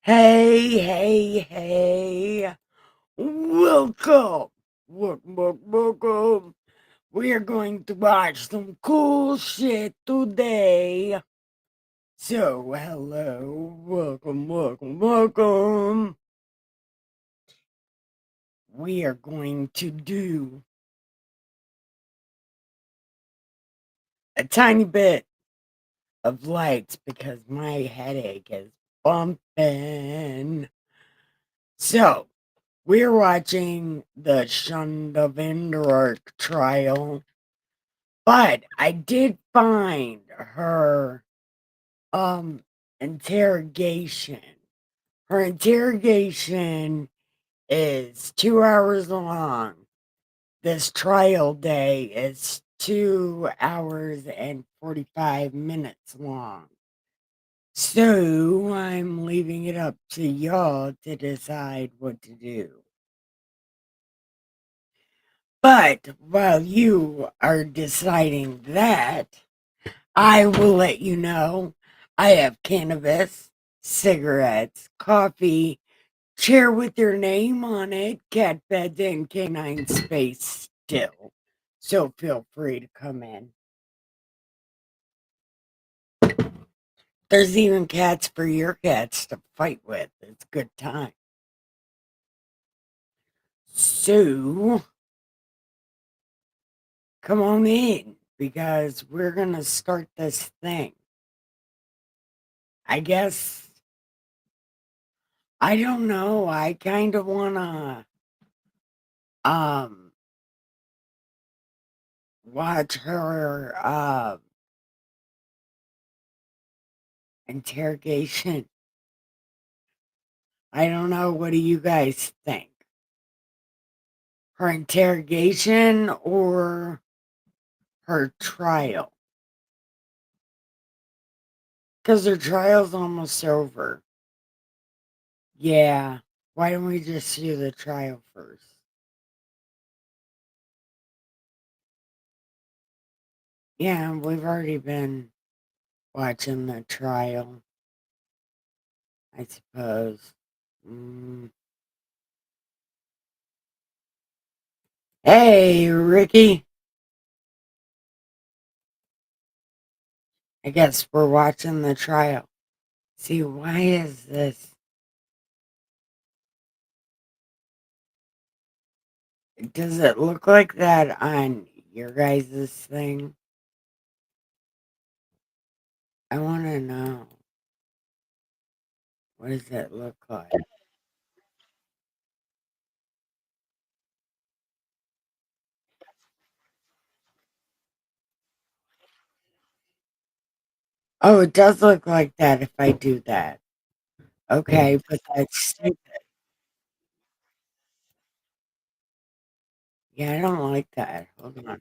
Hey, hey, hey. Welcome. Welcome. We are going to watch some cool shit today. So, hello. Welcome. We are going to do a tiny bit of lights because my headache is bumping. So, we're watching the Shanda Vanderark trial. But I did find her interrogation. Her interrogation is 2 hours long. This trial day is 2 hours and 45 minutes long. So I'm leaving it up to y'all to decide what to do. But while you are deciding that, I will let you know I have cannabis, cigarettes, coffee, chair with your name on it, cat bed, and canine space still. So feel free to come in. There's even cats for your cats to fight with. It's a good time. So come on in because we're going to start this thing. I guess, I don't know. I kind of want to um watch her interrogation. I don't know. What do you guys think? Her interrogation or her trial? Because her trial's almost over. Yeah. Why don't we just do the trial first? Yeah, we've already been watching the trial, I suppose. Mm. Hey, Ricky. I guess we're watching the trial. See, why is this? Does it look like that on your guys' thing? I want to know. What does it look like? Oh, it does look like that if I do that. Okay, but that's stupid. Yeah, I don't like that. Hold on.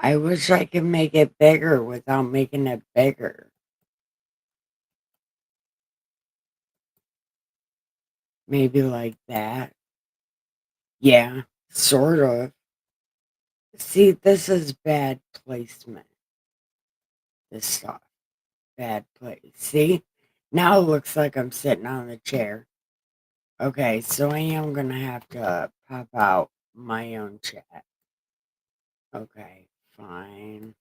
I wish I could make it bigger without making it bigger. Maybe like that. Yeah, sort of. See, this is bad placement. This stuff. Bad place. See? Now it looks like I'm sitting on the chair. Okay, so I am gonna have to pop out my own chat. Okay, fine.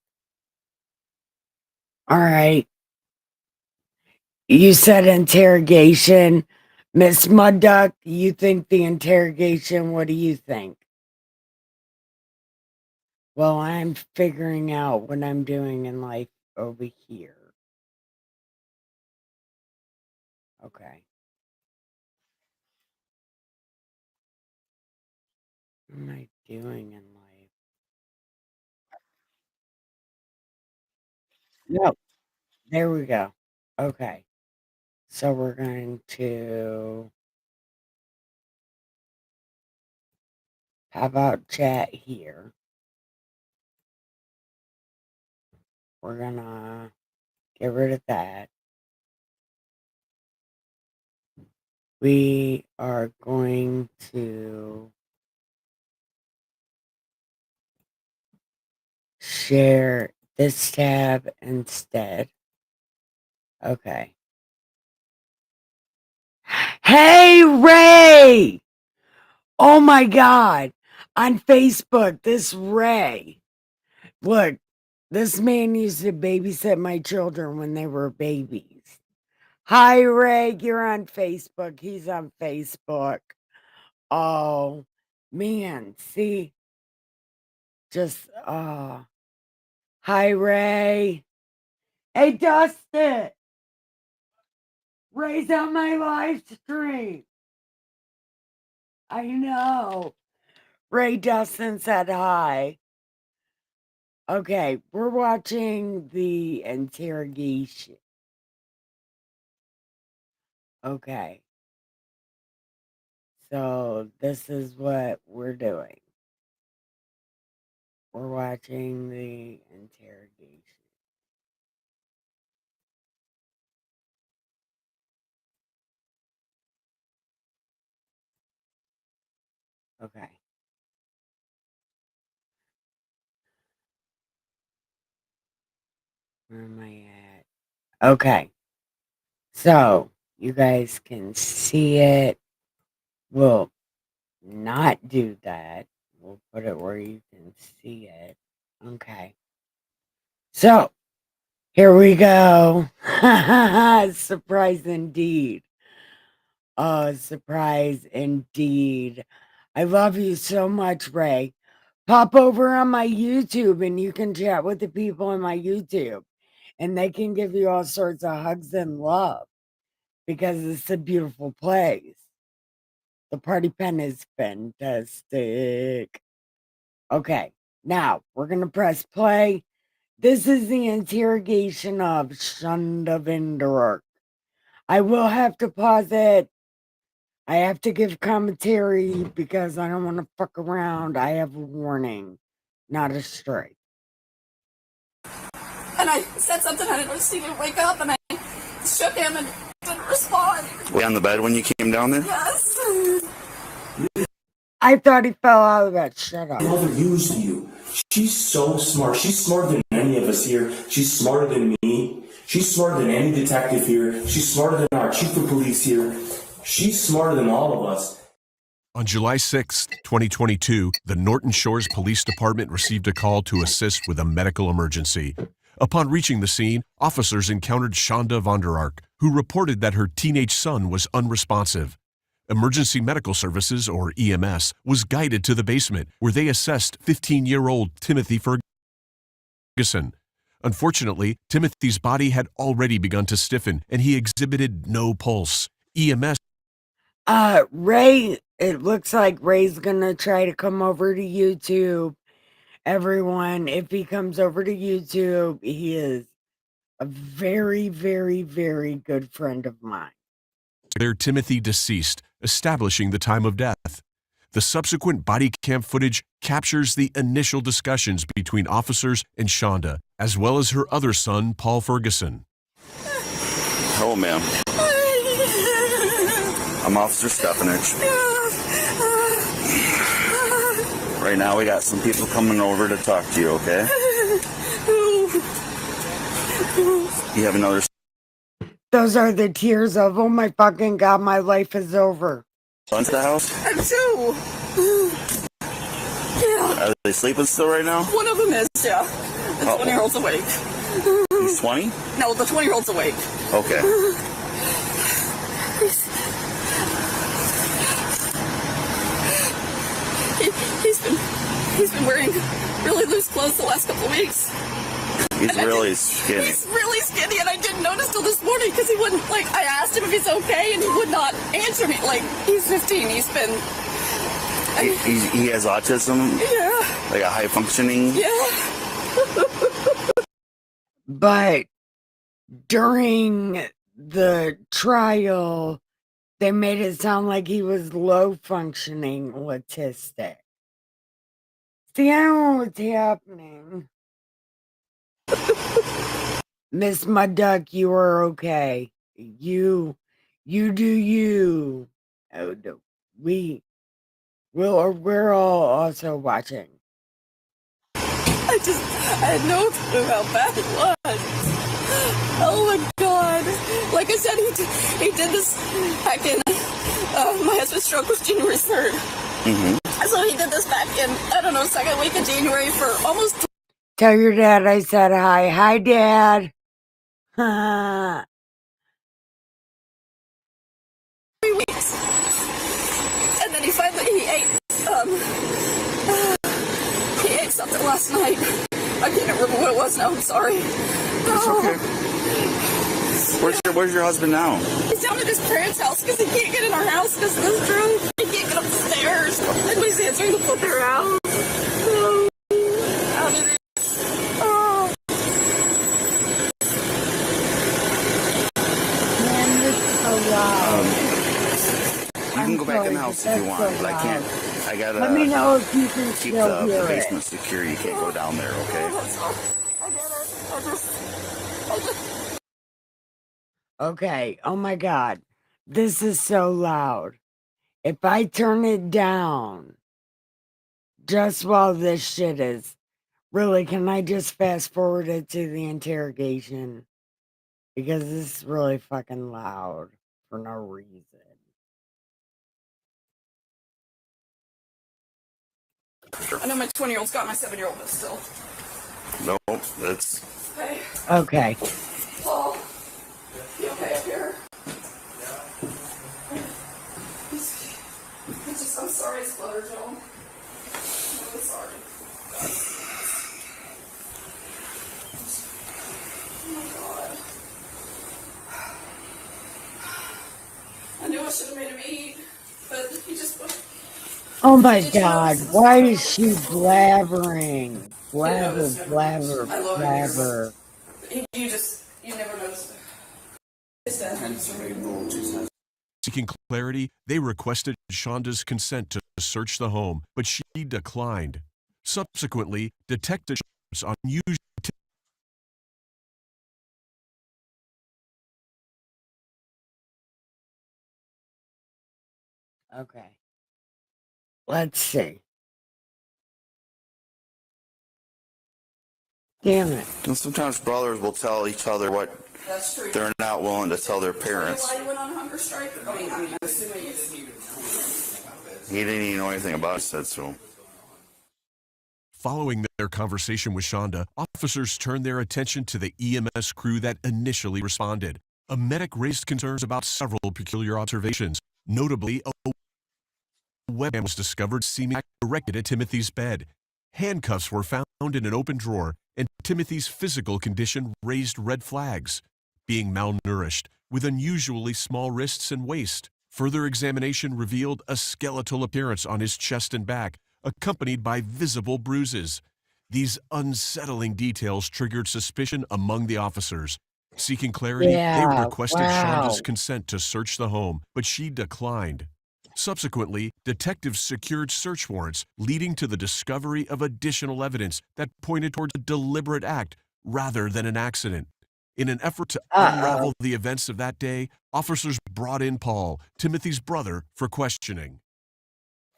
All right. You said interrogation. Miss Mudduck, you think the interrogation, what do you think? Well, I'm figuring out what I'm doing in life over here. Okay. What am I doing in life? No, there we go. Okay. So we're going to have about chat here. We're gonna Get rid of that. We are going to share this tab instead. Okay. Hey, Ray! Oh my God. On Facebook, this Ray. Look, this man used to babysit my children when they were babies. Hi, Ray. You're on Facebook. He's on Facebook. Oh, man. See? Just, hi, Ray. Hey, Dustin. Ray's on my live stream. I know. Ray Dustin said hi. Okay, we're watching the interrogation. Okay. So this is what we're doing. We're watching the interrogation. Okay. Where am I at? Okay. So you guys can see it. We'll not do that. We'll put it where you can see it. Okay. So here we go. Surprise indeed. Oh, surprise indeed. I love you so much, Ray. Pop over on my YouTube and you can chat with the people in my YouTube. And they can give you all sorts of hugs and love because it's a beautiful place. The party pen is fantastic. Okay, now we're going to press play. This is the interrogation of Shanda Vanderark. I will have to pause it. I have to give commentary because I don't want to fuck around. I have a warning, not a strike. And I said something, I didn't see him wake up, and I shook him and didn't respond. Were you on the bed when you came down there? Yes. I thought he fell out of that. Shut up. Mother used you. She's so smart. She's smarter than any of us here. She's smarter than me. She's smarter than any detective here. She's smarter than our chief of police here. She's smarter than all of us. On July 6, 2022, the Norton Shores Police Department received a call to assist with a medical emergency. Upon reaching the scene, officers encountered Shanda Vanderark, who reported that her teenage son was unresponsive. Emergency Medical Services, or EMS, was guided to the basement, where they assessed 15-year-old Timothy Ferguson. Unfortunately, Timothy's body had already begun to stiffen, and he exhibited no pulse. EMS. Ray, it looks like Ray's gonna try to come over to YouTube. Everyone, if he comes over to YouTube, he is a very, very, very good friend of mine. Declared Timothy deceased, establishing the time of death. The subsequent body cam footage captures the initial discussions between officers and Shanda, as well as her other son, Paul Ferguson. Hello, ma'am. I'm Officer Stefanich. Right now, we got some people coming over to talk to you, okay? You have another... Those are the tears of, oh my fucking God, my life is over. Son to the house? I do. Yeah. Are they sleeping still right now? One of them is, yeah. The 20-year-old's awake. He's 20? No, the 20-year-old's awake. Okay. He's been wearing really loose clothes the last couple of weeks. He's really skinny. He's really skinny, and I didn't notice till this morning because he wouldn't, like, I asked him if he's okay, and he would not answer me. Like, he's 15. He's been... He has autism? Yeah. Like a high-functioning? Yeah. But during the trial, they made it sound like he was low-functioning autistic. See, I don't know what's happening. Miss My Duck, you are okay. You do you. Oh, no. We're all also watching. I had no clue how bad it was. Oh my God. Like I said, he did this back in, my husband's stroke was January 3rd. Mm-hmm. So he did this back in, I don't know, second week of January for almost. Tell your dad I said hi. Hi, Dad. 3 weeks. And then he ate something last night. I can't remember what it was now, I'm sorry. It's okay. Where's your husband now? He's down at his parents' house because he can't get in our house because of this drunk. He can't get up the stairs. Nobody's answering the phone around. How did it? Oh. Man, this is so loud. You can go back in the house if you want, but I can't. I gotta. Let me know if you can keep still the hear basement it. secure. You can't go down there, okay? I get it. I just. Okay. Oh my God. This is so loud. If I turn it down just while this shit is really, can I just fast forward it to the interrogation? Because this is really fucking loud for no reason. I know my 20-year-old's got my 7-year-old, but still. No, that's. Hey, Okay. Paul. You okay up here? I'm sorry I spluttered, Joe. I'm really sorry. Oh my God. I knew I should have made him eat, but he just. Oh my God. Why is she blabbering? Blabber. I love blabber. You never noticed. Seeking clarity, they requested Shanda's consent to search the home, but she declined. Subsequently, detectives on unusual. Okay. Let's see. Damn it. And sometimes brothers will tell each other what That's true. they're not willing to tell their parents. Why you went on hunger strike? I mean, I'm assuming it's. He didn't even know anything about it, said so. Following their conversation with Shanda, officers turned their attention to the EMS crew that initially responded. A medic raised concerns about several peculiar observations. Notably, a webcam was discovered seemingly directed at Timothy's bed. Handcuffs were found in an open drawer, and Timothy's physical condition raised red flags. Being malnourished, with unusually small wrists and waist. Further examination revealed a skeletal appearance on his chest and back, accompanied by visible bruises. These unsettling details triggered suspicion among the officers. Seeking clarity, they requested Shanda's consent to search the home, but she declined. Subsequently, detectives secured search warrants, leading to the discovery of additional evidence that pointed towards a deliberate act rather than an accident. In an effort to unravel the events of that day, officers brought in Paul, Timothy's brother, for questioning.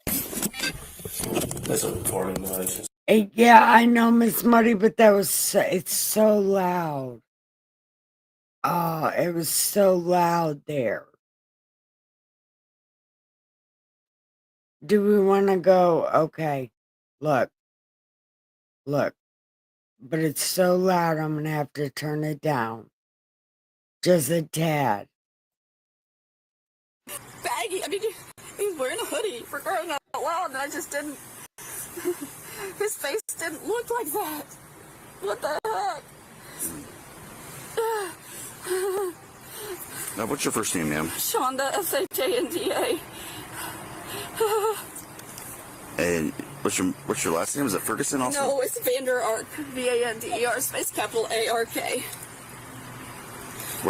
That's a boring noise. Yeah, I know, Miss Muddy, but it's so loud. Oh, it was so loud there. Do we want to go? Okay, look, but it's so loud, I'm going to have to turn it down. Just a tad. Baggy. I mean, he's wearing a hoodie for crying out loud, and I just didn't. His face didn't look like that. What the heck? Now, what's your first name, ma'am? Shanda, Shanda. And what's your last name? Is it Ferguson also? No, it's Vanderark. Vander, space capital ARK.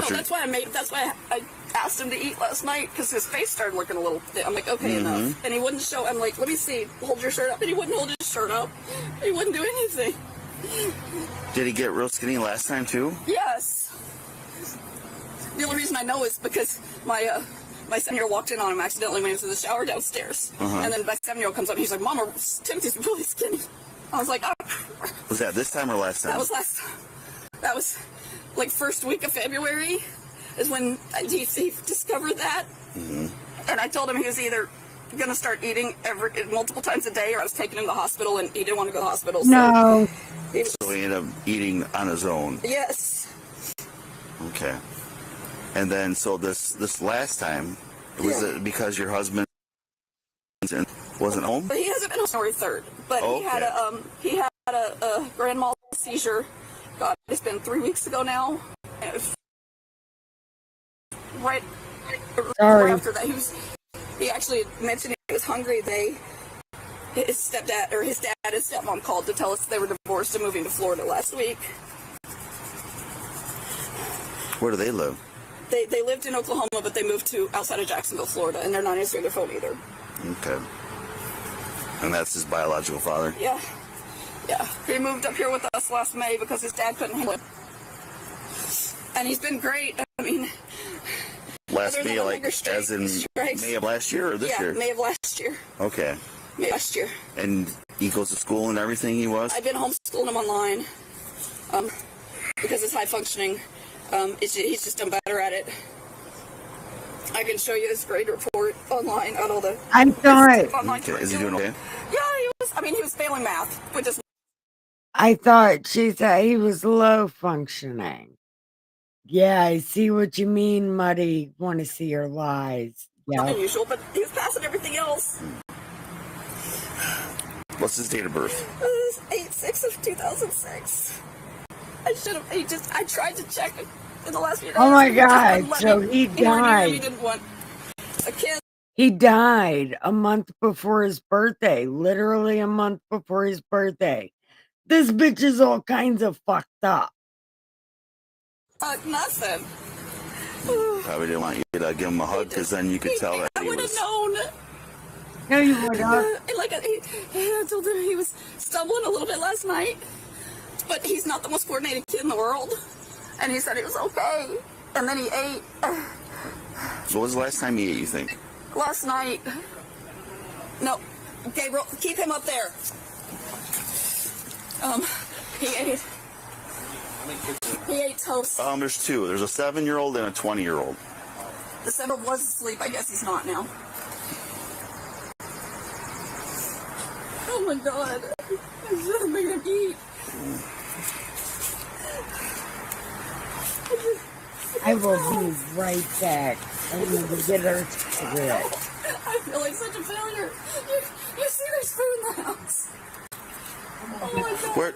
That's why I asked him to eat last night, because his face started looking a little thin. I'm like, okay, enough. And he wouldn't show. I'm like, let me see. Hold your shirt up. And he wouldn't hold his shirt up. He wouldn't do anything. Did he get real skinny last time too? Yes. The only reason I know is because my 7-year-old walked in on him accidentally when he was in the shower downstairs. And then my 7-year-old comes up and he's like, Mama, Timothy's really skinny. I was like, oh. Was that this time or last time? That was like first week of February is when he discovered that. And I told him he was either going to start eating multiple times a day or I was taking him to the hospital and he didn't want to go to the hospital. No. So he ended up eating on his own. Yes. Okay. And then, so this last time, was it because your husband wasn't home? But he hasn't been home January 3rd. But he had a grand mal seizure. God, it's been 3 weeks ago now. Right after that, he actually mentioned he was hungry. His dad and stepmom called to tell us they were divorced and moving to Florida last week. Where do they live? They lived in Oklahoma, but they moved to outside of Jacksonville, Florida, and they're not answering their phone either. Okay. And that's his biological father? Yeah. Yeah. He moved up here with us last May because his dad couldn't handle it. And he's been great. I mean... Last May, like, as in May of last year or this year? Yeah, May of last year. Okay. May of last year. And he goes to school and everything he was? I've been homeschooling him online. Because it's high functioning. He's just done better at it. I can show you his grade report online on all the... I'm sorry. Okay. Is he doing okay? Yeah, he was failing math, which is... I thought she said he was low functioning. Yeah, I see what you mean, Muddy. Want to see your lies. Yeah. Unusual, but he was passing everything else. What's his date of birth? 8/6 of 2006. I tried to check it in the last few days. Oh my God, so he died. He didn't want a kid. He died a month before his birthday. Literally a month before his birthday. This bitch is all kinds of fucked up. Nothing. Probably didn't want you to give him a hug because then you could tell that he was... I would have known. No, you would not. I told him he was stumbling a little bit last night, but he's not the most coordinated kid in the world. And he said he was okay. And then he ate. So what was the last time he ate, you think? Last night. No. Gabriel, keep him up there. He ate toast. There's two. There's a 7-year-old and a 20-year-old. The 7-year-old was asleep. I guess he's not now. Oh my God. I should have made him eat. I will be right back. I'm going to get her cigarette. I feel like such a failure. You see there's food in the house. Oh my God.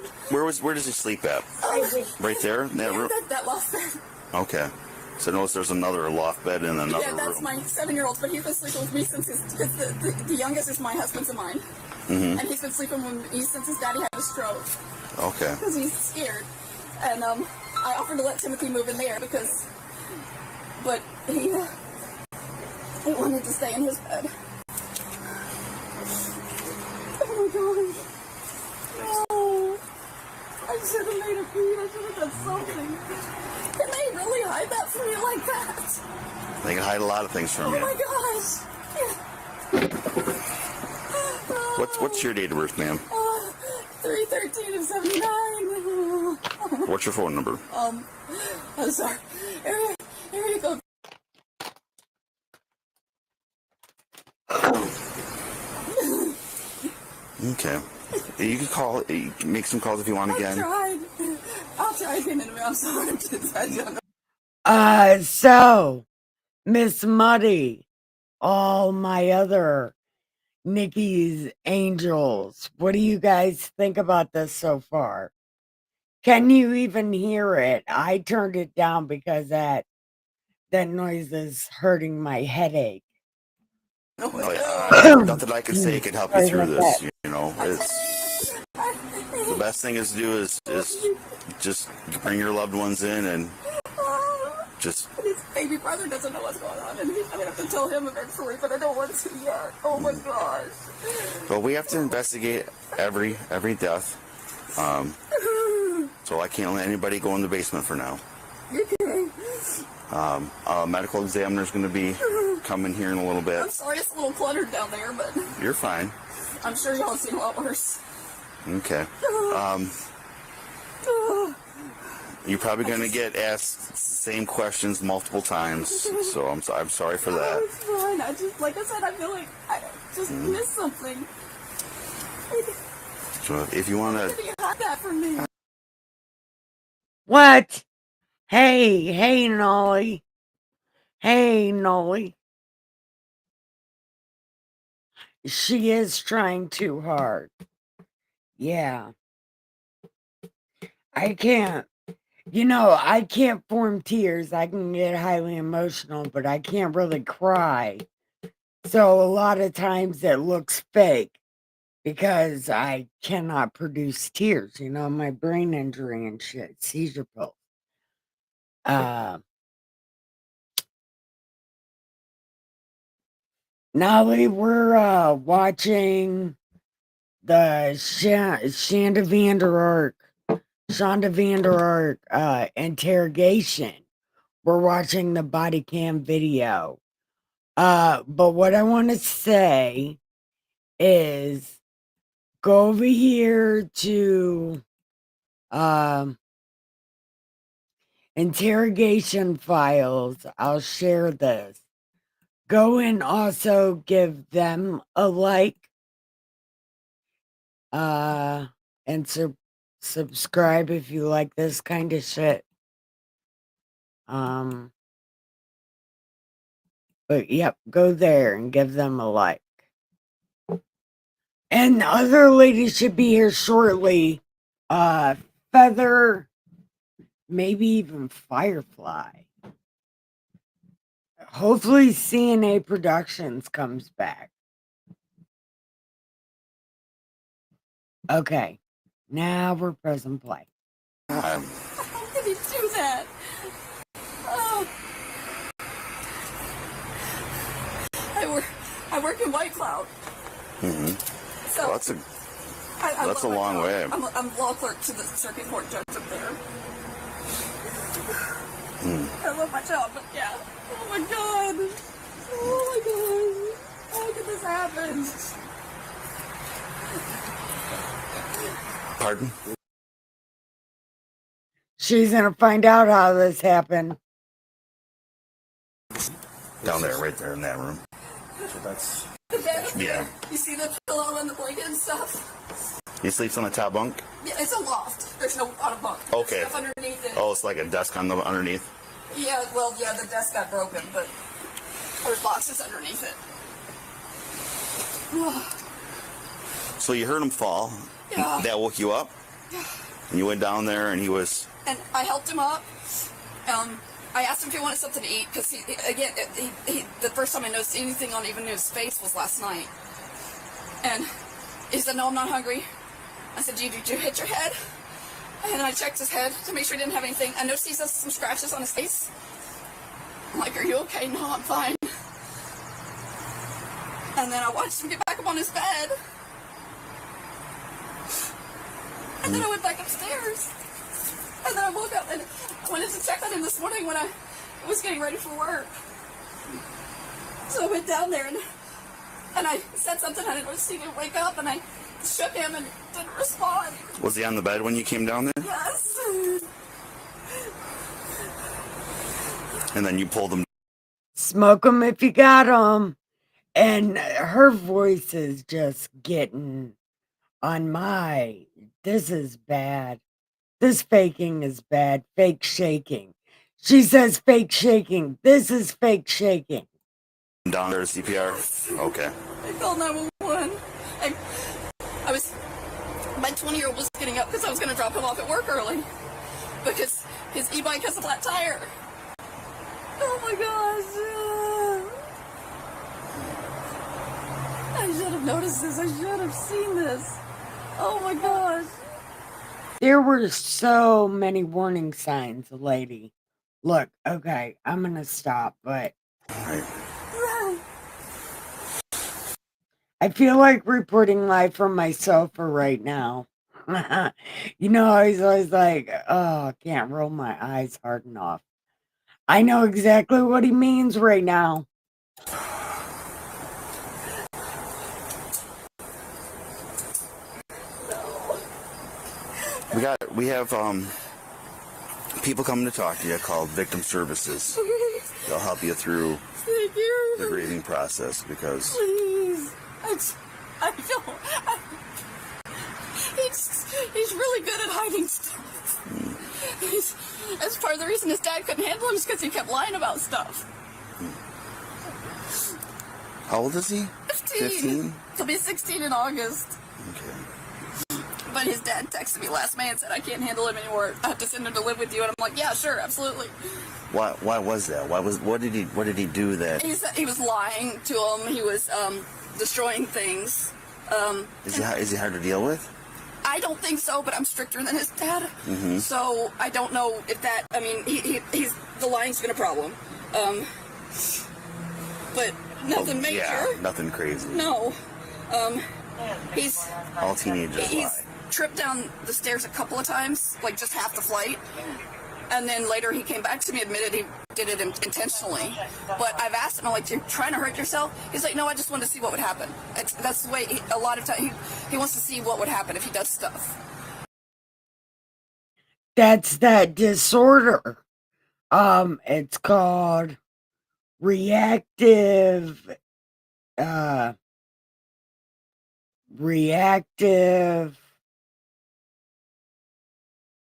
Where does he sleep at? Right there? In that room? That loft bed. Okay. So notice there's another loft bed in another room. Yeah, that's my 7-year-old, but he's been sleeping with me since the youngest is my husband's and mine. And he's been sleeping with me since his daddy had a stroke. Okay. Because he's scared. And I offered to let Timothy move in there but he wanted to stay in his bed. Oh my God. Oh, I should have made a feed. I should have done something. Can they really hide that from you like that? They can hide a lot of things from you. Oh my gosh. What's your date of birth, ma'am? 3/13 of 79. What's your phone number? I'm sorry. Here you go. Okay. You can call. You can make some calls if you want again. I'll try again in a minute. I'm sorry. I don't know. So, Miss Muddy, all my other Nikki's angels, what do you guys think about this so far? Can you even hear it? I turned it down because that noise is hurting my headache. Nothing I can say can help you through this. You know, it's the best thing is to do is just bring your loved ones in and just. His baby brother doesn't know what's going on, and I'm gonna have to tell him eventually, but I don't want to yet. Oh my gosh. But we have to investigate every death. So I can't let anybody go in the basement for now. Okay. A medical examiner's going to be coming here in a little bit. I'm sorry it's a little cluttered down there, but You're fine. I'm sure y'all have seen a lot worse. Okay. You're probably going to get asked the same questions multiple times, so I'm sorry for that. It's fine. I just, like I said, I feel like I just missed something. So if you want to... You had that for me. What? Hey, Nolly. Hey, Nolly. She is trying too hard. Yeah. I can't. I can't form tears. I can get highly emotional, but I can't really cry. So a lot of times it looks fake because I cannot produce tears. My brain injury and shit, seizure pills. Nolly, we're watching the Shanda Vanderark interrogation. We're watching the body cam video. But what I want to say is go over here to interrogation files. I'll share this. Go and also give them a like. And subscribe if you like this kind of shit. But yep, go there and give them a like. And the other lady should be here shortly. Feather, maybe even Firefly. Hopefully CNA Productions comes back. Okay, now we're pressing play. How did he do that? Oh. I work in White Cloud. Mm-hmm. So Well, that's a long way. I'm law clerk to the circuit court judge up there. I love my job, but yeah. Oh my god. Oh my god. How did this happen? Pardon? She's gonna find out how this happened. Down there, right there in that room. So that's... The bed? Yeah. You see the pillow and the blanket and stuff? He sleeps on the top bunk? Yeah, it's a loft. There's no on a bunk. Okay. There's stuff underneath it. Oh, it's like a desk on the underneath? Yeah, well, yeah, the desk got broken, but there's boxes underneath it. So you heard him fall. Yeah. That woke you up? Yeah. And you went down there and he was... And I helped him up. I asked him if he wanted something to eat, because the first time I noticed anything on even his face was last night. And he said, no, I'm not hungry. I said, did you hit your head? And I checked his head to make sure he didn't have anything. I noticed he has some scratches on his face. I'm like, are you okay? No, I'm fine. And then I watched him get back up on his bed. And then I went back upstairs. And then I woke up and I wanted to check on him this morning when I was getting ready for work. So I went down there and I said something. I didn't see him wake up, and I shook him and didn't respond. Was he on the bed when you came down there? Yes. And then you pulled him. Smoke them if you got them. And her voice is just getting on my... This is bad. This faking is bad. Fake shaking. She says fake shaking. This is fake shaking. Down there to CPR? Okay. I called 911. My 20-year-old was getting up because I was going to drop him off at work early because his e-bike has a flat tire. Oh my gosh. I should have noticed this. I should have seen this. Oh my gosh. There were so many warning signs, lady. Look, okay, I'm going to stop, but Right. I feel like reporting live from my sofa right now. You know, I was always like, oh, I can't roll my eyes hard enough. I know exactly what he means right now. We have people coming to talk to you called Victim Services. They'll help you through Thank you. the grieving process because Please. I feel... He's really good at hiding stuff. That's part of the reason his dad couldn't handle him is because he kept lying about stuff. How old is he? 15. He'll be 16 in August. Okay. But his dad texted me last May and said, I can't handle him anymore. I have to send him to live with you. And I'm like, yeah, sure, absolutely. Why was that? What did he do that? He was lying to him. He was destroying things. Is he hard to deal with? I don't think so, but I'm stricter than his dad. Mm-hmm. So I don't know if that, I mean, he's the lying's been a problem. But nothing major. Yeah, nothing crazy. No. He's... All teenagers He's lie. tripped down the stairs a couple of times, like just half the flight. And then later he came back to me, admitted he did it intentionally. But I've asked him, I'm like, you're trying to hurt yourself? He's like, no, I just wanted to see what would happen. That's the way, a lot of times, he wants to see what would happen if he does stuff. That's that disorder. It's called reactive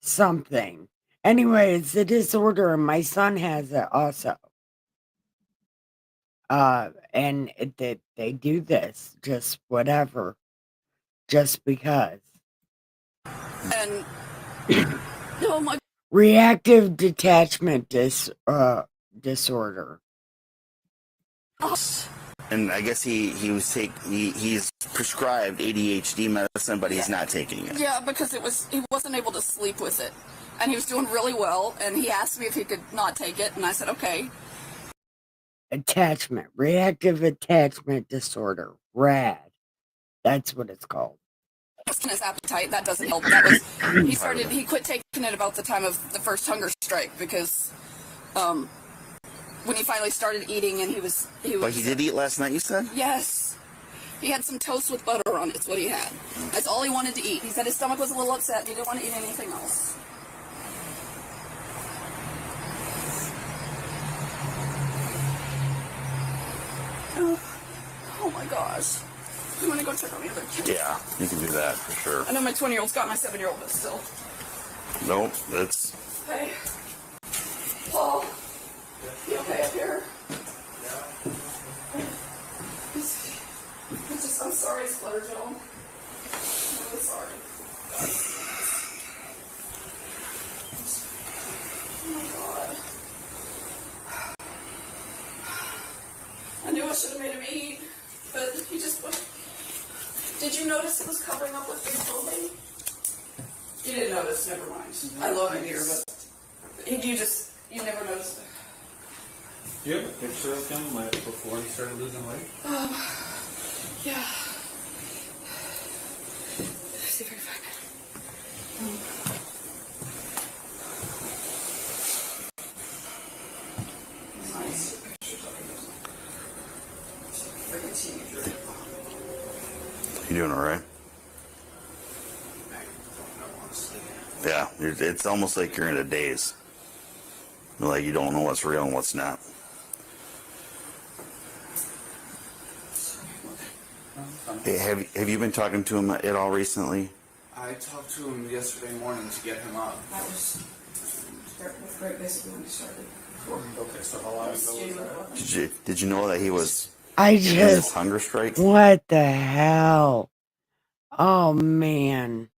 something. Anyway, it's a disorder, and my son has it also. And they do this, just whatever, just because. And, oh my... Reactive detachment disorder. And I guess he's prescribed ADHD medicine, but he's not taking it. Yeah, because he wasn't able to sleep with it. And he was doing really well, and he asked me if he could not take it, and I said, okay. Attachment, reactive attachment disorder, RAD. That's what it's called. His appetite, that doesn't help. He quit taking it about the time of the first hunger strike, because when he finally started eating, and he was... But he did eat last night, you said? Yes. He had some toast with butter on it, it's what he had. That's all he wanted to eat. He said his stomach was a little upset, he didn't want to eat anything else. Oh my gosh. You want to go check on the other kids? Yeah, you can do that for sure. I know my 20-year-old's got my 7-year-old, but still. Nope, it's... Hey. Paul. You okay up here? I'm sorry, Splutter Joe. I'm really sorry. Oh my god. I knew I should have made him eat, but he just was... Did you notice it was covering up with big clothing? You didn't notice, never mind. I love him here, but you never noticed it. Do you have a picture of him before he started losing weight? Yeah. Let's see if I can find it. Nice pictures of him. Freaking teenager. You doing all right? Yeah, it's almost like you're in a daze. Like you don't know what's real and what's not. Hey, have you been talking to him at all recently? I talked to him yesterday morning to get him up. That was right basically when we started. Okay, so how long ago was that? Did you know that he was I in this just... hunger strike? What the hell? Oh, man.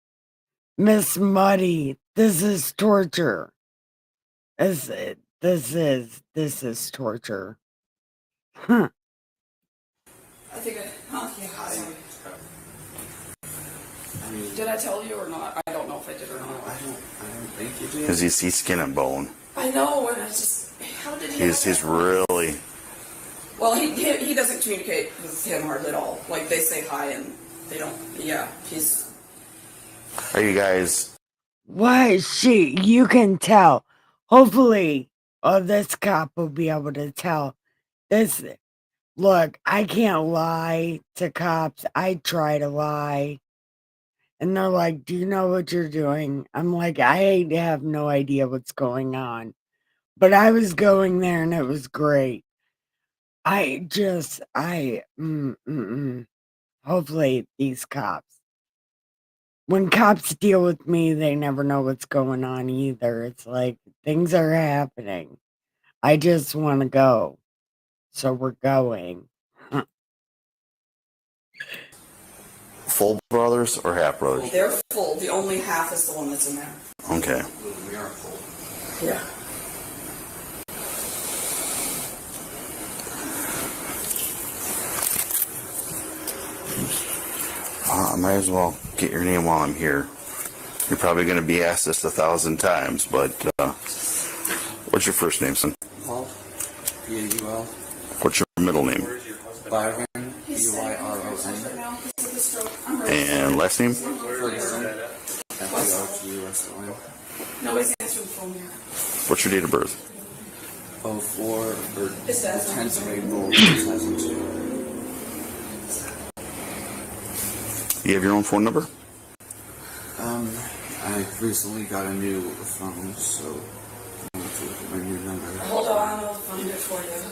Miss Muddy, this is torture. This is torture. Huh. I think did I tell you or not? I don't know if I did or not. I don't think you did. Because he's skin and bone. I know, and I just... How did he... He's really... Well, he doesn't communicate with him hardly at all. Like, they say hi and they don't... Yeah, he's... Are you guys? What? You can tell. Hopefully, this cop will be able to tell. This, look, I can't lie to cops. I try to lie. And they're like, do you know what you're doing? I'm like, I have no idea what's going on. But I was going there and it was great. Hopefully these cops. When cops deal with me, they never know what's going on either. It's like things are happening. I just want to go. So we're going. Full brothers or half brothers? They're full. The only half is the one that's in there. Okay. We are full. Yeah. I might as well get your name while I'm here. You're probably going to be asked this 1,000 times, but what's your first name, son? Paul. P-A-U-L. What's your middle name? Byron. B-Y-R-O-N. And last name? Ferguson. F-E-R-G-U-S-O-N. Nobody's answering the phone here. What's your date of birth? 10th of April 2002. You have your own phone number? I recently got a new phone, so I want to look at my new number. Hold on, I'll find it for you.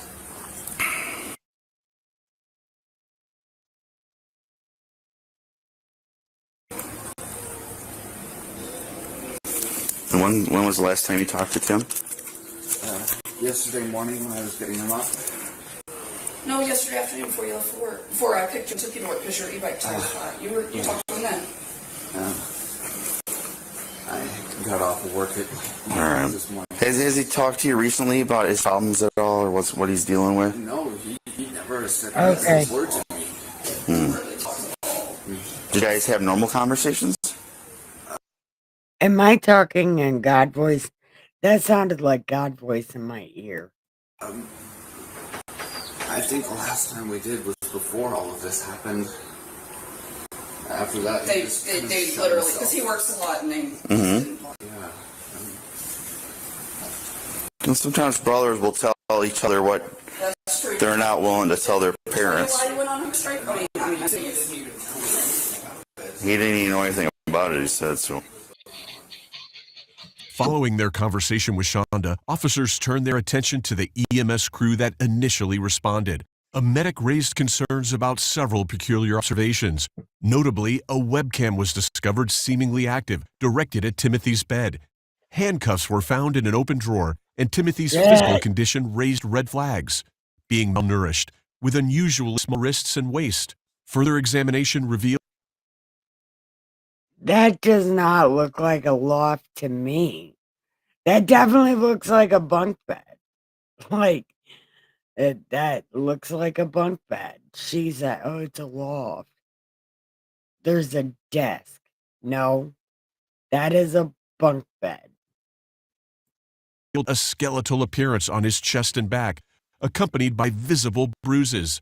And when was the last time you talked to Tim? Yesterday morning when I was getting him up. No, yesterday afternoon before you left for work. Before I picked you and took you to work because your e-bike tire flat. You talked to him then. I got off of work All right. this morning. Has he talked to you recently about his problems at all, or what he's dealing with? No, he never said Okay. a word to me. Do you guys have normal conversations? Am I talking in God voice? That sounded like God voice in my ear. I think the last time we did was before all of this happened. After that, They just literally, shut himself. because he works a lot and they. Yeah. And sometimes brothers will tell each other what That's true. they're not willing to tell their parents. Why you went on a strike? I mean, I think He didn't even know anything about it, he said so. Following their conversation with Shanda, officers turned their attention to the EMS crew that initially responded. A medic raised concerns about several peculiar observations. Notably, a webcam was discovered seemingly active, directed at Timothy's bed. Handcuffs were found in an open drawer, and Timothy's physical condition raised red flags. Being malnourished, with unusually small wrists and waist. Further examination revealed That does not look like a loft to me. That definitely looks like a bunk bed. Like, that looks like a bunk bed. She's at, oh, it's a loft. There's a desk. No, that is a bunk bed. a skeletal appearance on his chest and back, accompanied by visible bruises.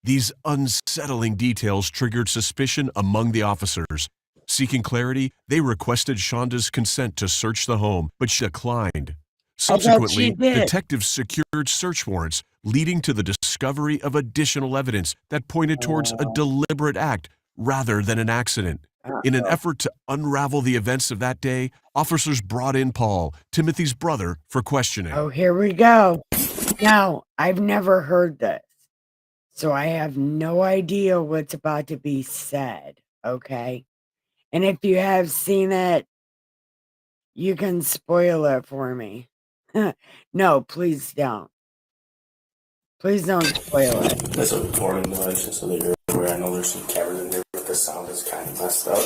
These unsettling details triggered suspicion among the officers. Seeking clarity, they requested Shanda's consent to search the home, but she declined. Subsequently, detectives secured search warrants, leading to the discovery of additional evidence that pointed towards a deliberate act rather than an accident. In an effort to unravel the events of that day, officers brought in Paul, Timothy's brother, for questioning. Oh, here we go. Now, I've never heard this, so I have no idea what's about to be said, okay? And if you have seen it, you can spoil it for me. No, please don't. Please don't spoil it. That's a recording device, just so that you're aware. I know there's some cameras in there, but the sound is kind of messed up.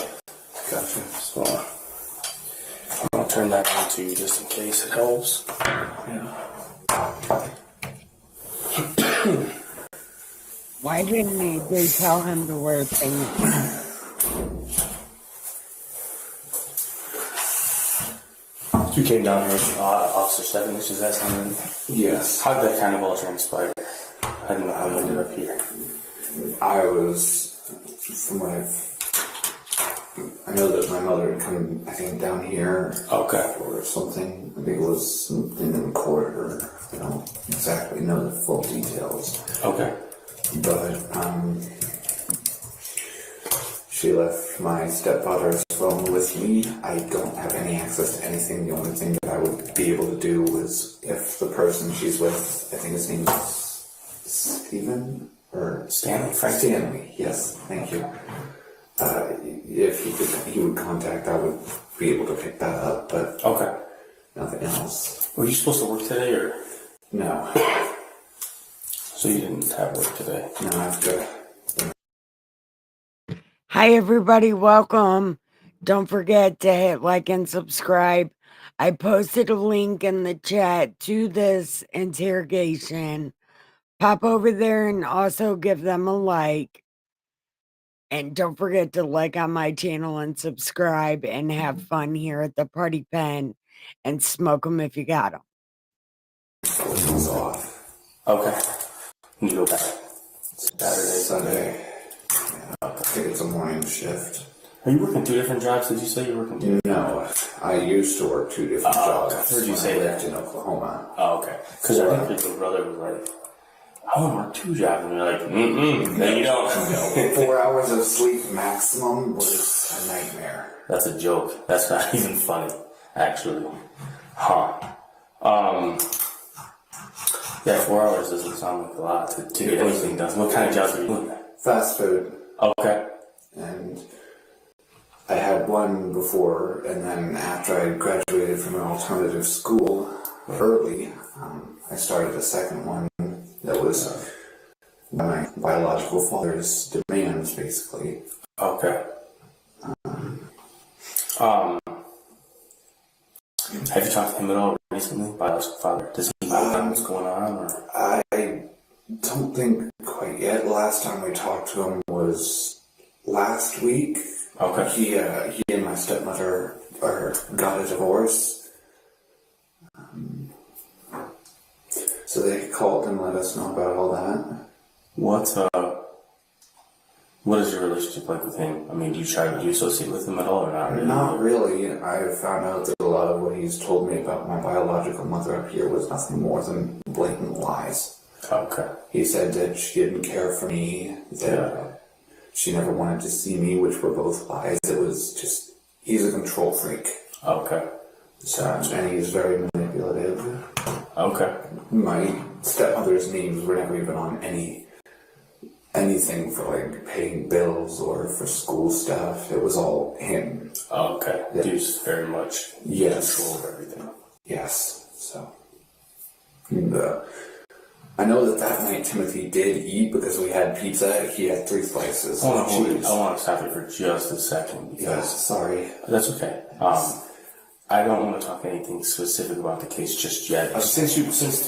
Gotcha. So I'm gonna turn that on to you just in case it helps. Yeah. Why didn't they tell him to wear pants? You came down here with Officer Stephens, is that something? Yes. How did that kind of all transpire? I don't know how you ended up here. I was, from what I've I know that my mother had come, I think, down here. Okay. Or something. I think it was something in court, or I don't exactly know the full details. Okay. But, she left my stepfather's phone with me. I don't have any access to anything. The only thing that I would be able to do was if the person she's with, I think his name is Stephen, or Stanley. Stanley, yes, thank you. If he would contact, I would be able to pick that up, but Okay. nothing else. Were you supposed to work today, or? No. So you didn't have work today? No, that's good. Hi, everybody. Welcome. Don't forget to hit like and subscribe. I posted a link in the chat to this interrogation. Pop over there and also give them a like. And don't forget to like on my channel and subscribe and have fun here at the party pen and smoke them if you got them. It's off. Okay. You go back Saturday, Sunday. Yeah, I think it's a morning shift. Are you working 2 different jobs? Did you say you're working 2? No, I used to work 2 different jobs. I heard you when say I that. lived in Oklahoma. Oh, okay. Because I think your brother was like, I want to work 2 jobs. And you're like, no, you don't. 4 hours of sleep maximum was a nightmare. That's a joke. That's not even funny, actually. Huh. Yeah, 4 hours doesn't sound like a lot to get anything done. What kind of jobs are you doing? Fast food. Okay. And I had one before, and then after I graduated from an alternative school early, I started a second one that was my biological father's demands, basically. Okay. Have you talked to him at all recently, biological father? Does he know what's going on? Or? I don't think quite yet. Last time we talked to him was last week. Okay. He and my stepmother got a divorce. So they called and let us know about all that. What is your relationship like with him? I mean, do you associate with him at all or not really? Not really. I found out that a lot of what he's told me about my biological mother up here was nothing more than blatant lies. Okay. He said that she didn't care for me, that she never wanted to see me, which were both lies. It was just, he's a control freak. Okay. And he's very manipulative. Okay. My stepmother's names were never even on anything for like paying bills or for school stuff. It was all him. Okay. He's very much in control of everything. Yes. So. And, I know that night Timothy did eat because we had pizza. He had 3 slices. I want to stop you for just a second because sorry. That's okay. I don't want to talk anything specific about the case just yet. Since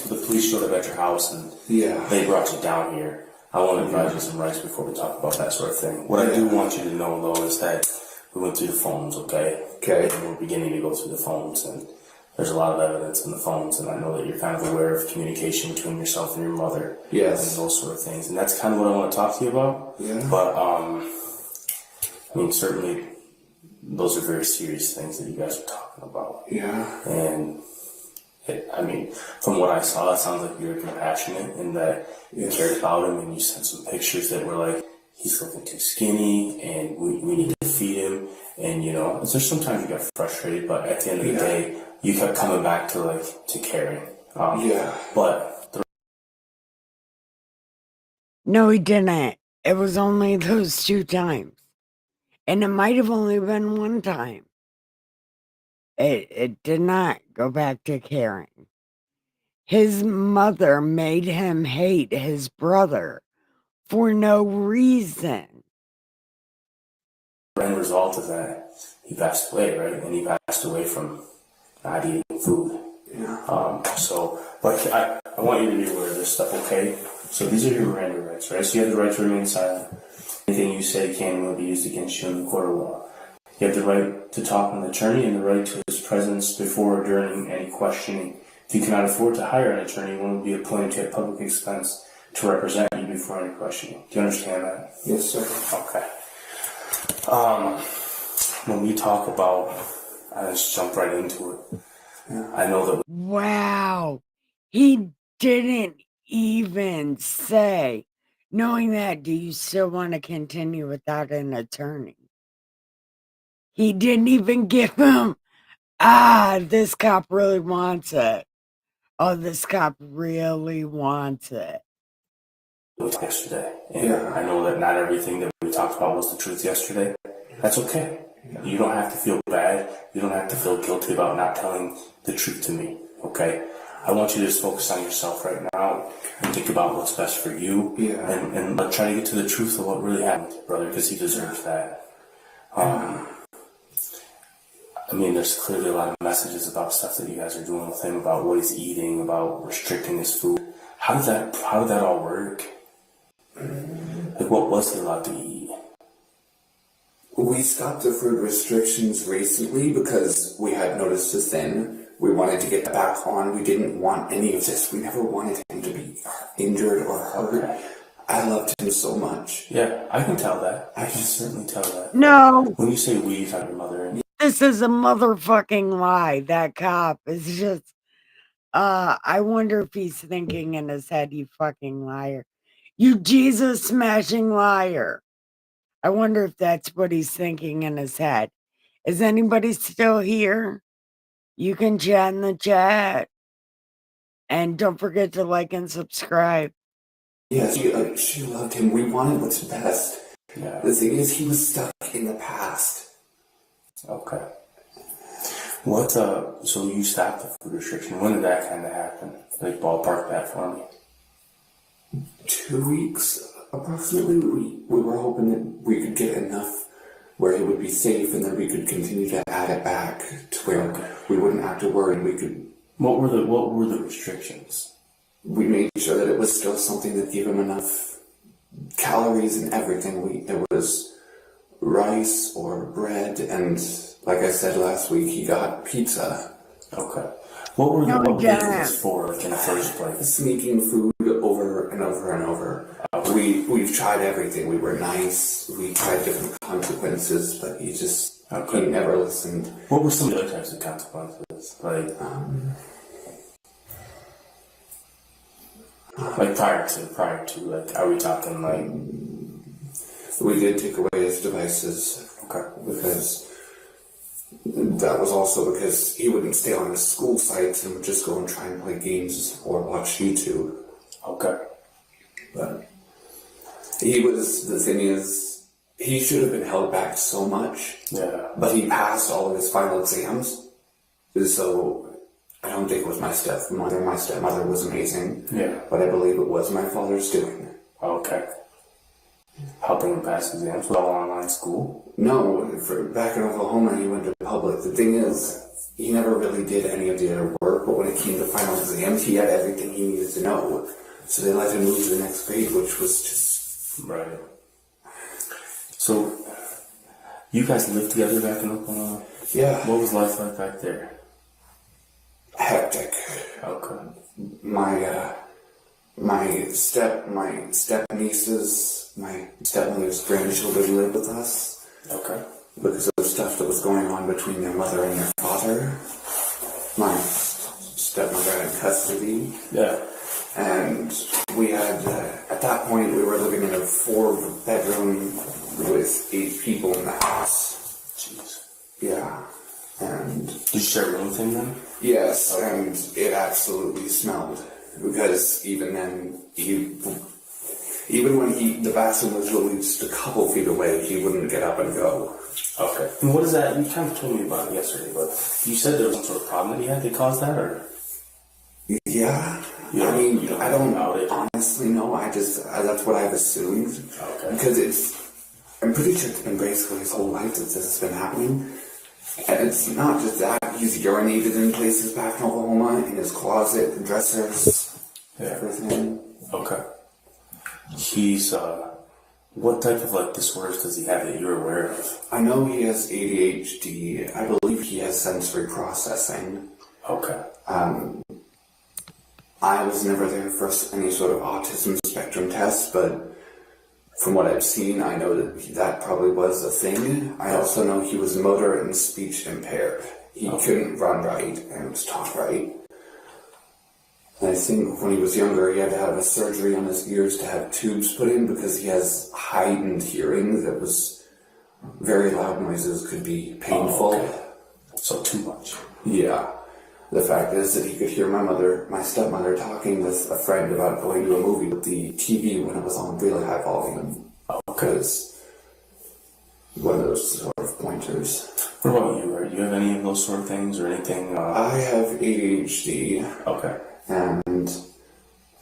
the police showed up at your house and they brought you down here, I want to advise you some rights before we talk about that sort of thing. What I do want you to know though is that we went through the phones, okay? Okay. And we're beginning to go through the phones, and there's a lot of evidence in the phones, and I know that you're kind of aware of communication between yourself and your mother. Yes. And those sort of things. And that's kind of what I want to talk to you about. Yeah. But, I mean, certainly those are very serious things that you guys are talking about. Yeah. And, I mean, from what I saw, it sounds like you're compassionate and that you cared about him, and you sent some pictures that were like, he's looking too skinny and we need to feed him. And, you know, so sometimes you get frustrated, but at the end of the day, you kept coming back to caring. But No, he didn't. It was only those 2 times. And it might have only been 1 time. It did not go back to caring. His mother made him hate his brother for no reason. the end result of that, he passed away, right? And he passed away from not eating food. But I want you to be aware of this stuff, okay? So these are your Miranda rights, right? So you have the right to remain silent. Anything you say can and will be used against you in the court of law. You have the right to talk with an attorney and the right to his presence before or during any questioning. If you cannot afford to hire an attorney, one will be appointed at public expense to represent you before any questioning. Do you understand that? Yes, sir. Okay. when we talk about, I just jump right into it. I know that. Wow. He didn't even say, knowing that, do you still want to continue without an attorney? He didn't even give him, this cop really wants it. Oh, this cop really wants it. Yesterday. And I know that not everything that we talked about was the truth yesterday. That's okay. You don't have to feel bad. You don't have to feel guilty about not telling the truth to me. Okay? I want you to just focus on yourself right now and think about what's best for you. And try to get to the truth of what really happened, brother, because he deserves that. I mean, there's clearly a lot of messages about stuff that you guys are doing with him, about what he's eating, about restricting his food. How did that all work? Like, what was he allowed to eat? We stopped the food restrictions recently because we had noticed his thin. We wanted to get back on. We didn't want any of this. We never wanted him to be injured or hurt. Okay. I loved him so much. Yeah, I can tell that. I can certainly tell that. No. When you say we, you talk your mother and... This is a motherfucking lie. That cop is just... I wonder if he's thinking in his head, you fucking liar. You Jesus smashing liar. I wonder if that's what he's thinking in his head. Is anybody still here? You can chat in the chat. And don't forget to like and subscribe. Yes, she loved him. We wanted what's best. Yeah. The thing is, he was stuck in the past. Okay. What, so you stopped the food restriction. When did that kind of happen? Like, ballpark that for me. 2 weeks, approximately. We were hoping that we could get enough where it would be safe, and then we could continue to add it back to where we wouldn't have to worry, and we could... What were the restrictions? We made sure that it was still something that gave him enough calories and everything. It was rice or bread, and like I said last week, he got pizza. Okay. What were the reasons for, like, in the first place? Sneaking food over and over and over. We've tried everything. We were nice. We tried different consequences, but he just he never listened. What were some of the other types of consequences? Like prior to, like, are we talking like... We did take away his devices. Okay. Because that was also because he wouldn't stay on his school sites and would just go and try and play games or watch YouTube. Okay. But the thing is, he should have been held back so much. Yeah. But he passed all of his final exams. So I don't think it was my stepmother. My stepmother was amazing. Yeah. But I believe it was my father's doing. Okay. Helping him pass exams with all online school? No, back in Oklahoma, he went to public. The thing is, he never really did any of the other work, but when it came to final exams, he had everything he needed to know. So they let him move to the next grade, which was just... Right. So, you guys lived together back in Oklahoma? Yeah. What was life like back there? Hectic. Okay. My step nieces, my stepmother's grandchildren lived with us. Okay. Because of stuff that was going on between their mother and their father. My stepmother had custody. Yeah. And we had, at that point, we were living in a 4-bedroom with 8 people in the house. Jeez. Yeah. And... Did you share a room with him then? Yes, okay. And it absolutely smelled. Because even then, even when the bathroom was released a couple feet away, he wouldn't get up and go. Okay. And what is that? You kind of told me about it yesterday, but you said there was some sort of problem that he had that caused that, or? Yeah. I don't honestly know. That's what I've assumed. Okay. Because I'm pretty sure it's been basically his whole life that this has been happening. And it's not just that. He's urinated in places back in Oklahoma, in his closet, dressers, everything. Okay. He's, what type of, disorders does he have that you're aware of? I know he has ADHD. I believe he has sensory processing. Okay. I was never there for any sort of autism spectrum test, but from what I've seen, I know that probably was a thing. I also know he was motor and speech impaired. He couldn't run right and talk right. And I think when he was younger, he had to have a surgery on his ears to have tubes put in because he has heightened hearing that was very loud noises could be painful. So too much. Yeah. The fact is that he could hear my stepmother talking with a friend about going to a movie with the TV when it was on really high volume. Because one of those sort of pointers. What about you? Do you have any of those sort of things or anything? I have ADHD. Okay. And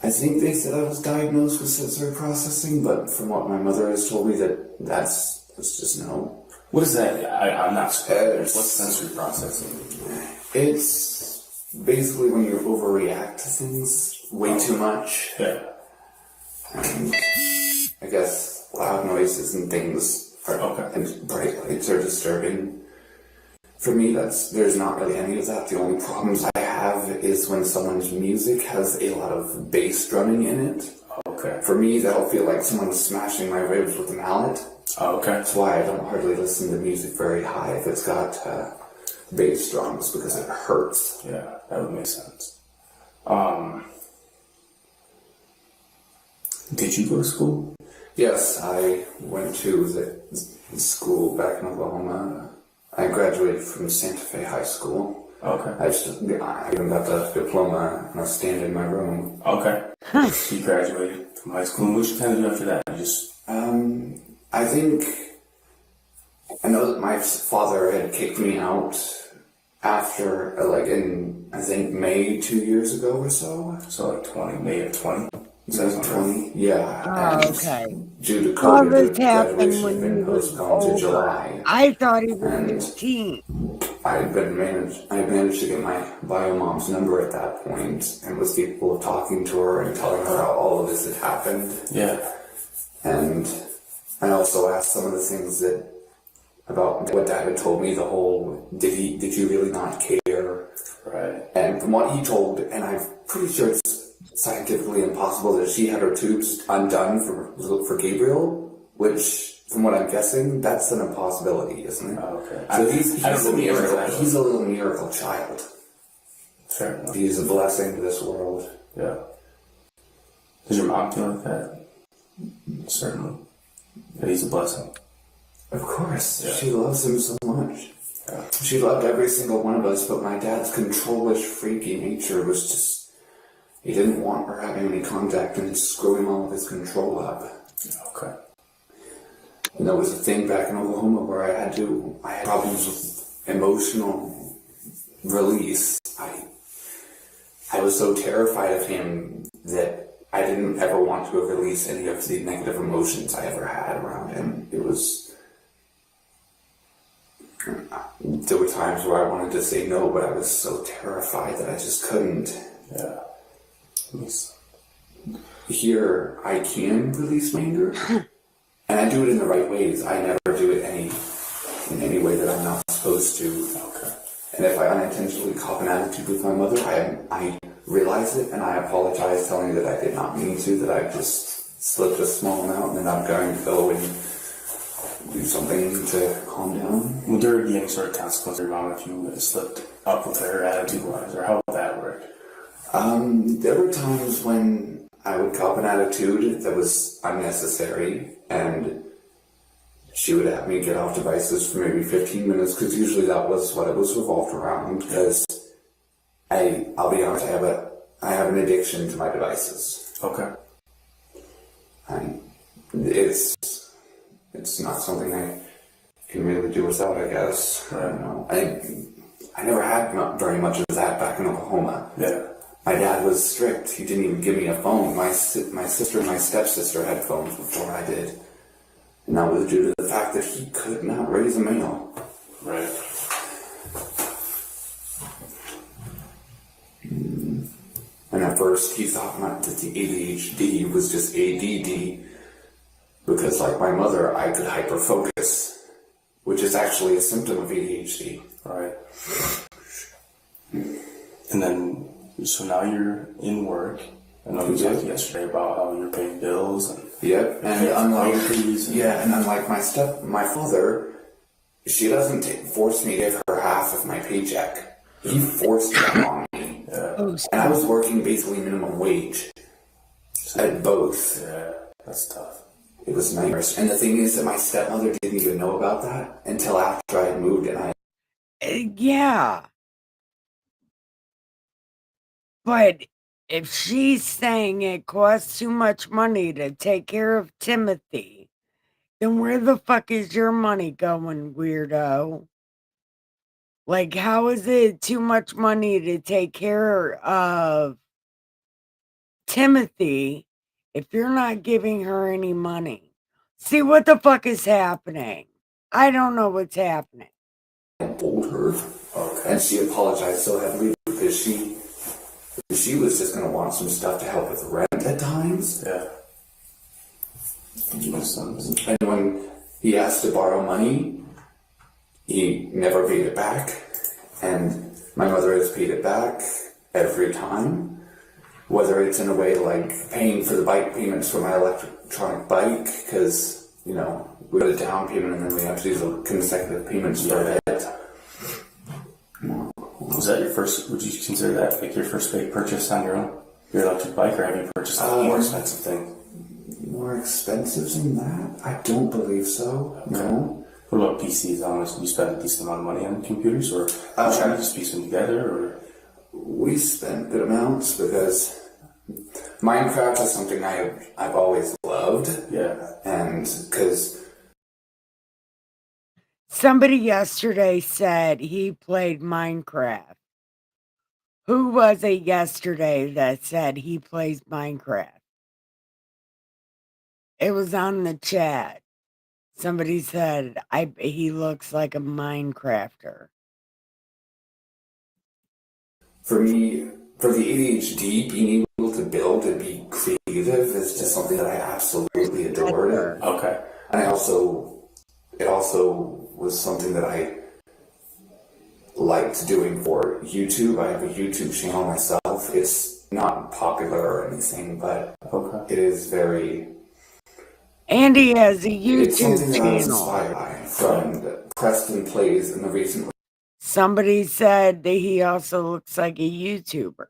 I think they said I was diagnosed with sensory processing, but from what my mother has told me, that's just no. What is that? I'm not sure. What's sensory processing? It's basically when you overreact to things way too much. Yeah. And I guess loud noises and things and bright lights are disturbing. For me, there's not really any of that. The only problems I have is when someone's music has a lot of bass drumming in it. Okay. For me, that'll feel like someone's smashing my ribs with a mallet. Okay. That's why I don't hardly listen to music very high if it's got bass drums, because it hurts. Yeah, that would make sense. Did you go to school? Yes, I went to the school back in Oklahoma. I graduated from Santa Fe High School. Okay. I even got the diploma and I stand in my room. Okay. You graduated from high school. What you kind of do after that? You just... I know that my father had kicked me out after, in, I think, May 2 years ago or so. So like May of 20? So 20, yeah. Oh, okay. Due to All COVID, this the happened graduation when had you been was postponed to older. July. I thought he was And 15. I managed to get my bio mom's number at that point and was capable of talking to her and telling her how all of this had happened. Yeah. And I also asked some of the things about what Dad had told me, the whole, did you really not care? Right. And from what he told, and I'm pretty sure it's scientifically impossible that she had her tubes undone for Gabriel, which, from what I'm guessing, that's an impossibility, isn't it? Oh, okay. So he's a little miracle child. Fair enough. He's a blessing to this world. Yeah. Does your mom feel like that? Certainly. That he's a blessing. Of course. Yeah. She loves him so much. Yeah. She loved every single one of us, but my dad's controlish, freaky nature was just... He didn't want her having any contact and screwing all of his control up. Okay. And there was a thing back in Oklahoma where I had problems with emotional release. I was so terrified of him that I didn't ever want to release any of the negative emotions I ever had around him. There were times where I wanted to say no, but I was so terrified that I just couldn't. Yeah. Here, I can release my anger, and I do it in the right ways. I never do it in any way that I'm not supposed to. Okay. And if I unintentionally cop an attitude with my mother, I realize it and I apologize, telling her that I did not mean to, that I just slipped a small amount, and then I'm going to go and do something to calm down. Would there be any sort of consequence for your mom if you slipped up with her attitude-wise, or how would that work? There were times when I would cop an attitude that was unnecessary, and she would have me get off devices for maybe 15 minutes, because usually that was what it was revolved around, because I'll be honest, I have an addiction to my devices. Okay. It's not something I can really do without, I guess. I don't know. I never had very much of that back in Oklahoma. Yeah. My dad was strict. He didn't even give me a phone. My sister and my stepsister had phones before I did. And that was due to the fact that he could not raise a male. Right. And at first he thought that the ADHD was just ADD. Because like my mother, I could hyperfocus, which is actually a symptom of ADHD. Right. And then, so now you're in work. I know you talked yesterday about how you're paying bills. And Yep, and unlike my father, she doesn't force me to give her half of my paycheck. He forced that on me. Oh, And I was working basically minimum wage at both. Yeah, that's tough. It was nightmares. And the thing is that my stepmother didn't even know about that until after I had moved, and yeah. But if she's saying it costs too much money to take care of Timothy, then where the fuck is your money going, weirdo? Like, how is it too much money to take care of Timothy if you're not giving her any money? See, what the fuck is happening? I don't know what's happening. I told her, and she apologized so heavily because she was just going to want some stuff to help with rent at times. Yeah. And when he asked to borrow money, he never paid it back. And my mother has paid it back every time. Whether it's in a way like paying for the bike payments for my electronic bike, because, you know, we put a down payment and then we have to do the consecutive payments for it. Was that your first, would you consider that like your first big purchase on your own? Your electric bike, or have you purchased a more expensive thing? More expensive than that? I don't believe so. Okay. No. What about PCs? Honestly, you spend a decent amount of money on computers, or trying to just piece them together, or? We spent good amounts because Minecraft is something I've always loved. Yeah. And because somebody yesterday said he played Minecraft. Who was it yesterday that said he plays Minecraft? It was on the chat. Somebody said he looks like a Minecrafter. for me, for the ADHD, being able to build and be creative is just something that I absolutely adored. Okay. And it also was something that I liked doing for YouTube. I have a YouTube channel myself. It's not popular or anything, but it is very... And he has a It's something YouTube that I was channel. inspired by from Preston Plays in the recent Somebody said that he also looks like a YouTuber.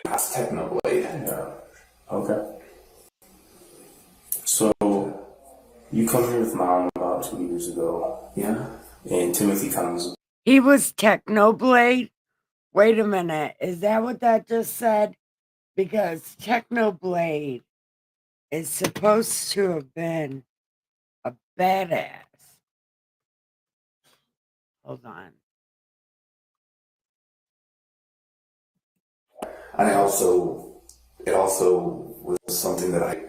past Technoblade. Yeah. Okay. So, you come here with Mom about 2 years ago. Yeah. And Timothy comes. He was Technoblade? Wait a minute. Is that what that just said? Because Technoblade is supposed to have been a badass. Hold on. And it also was something that I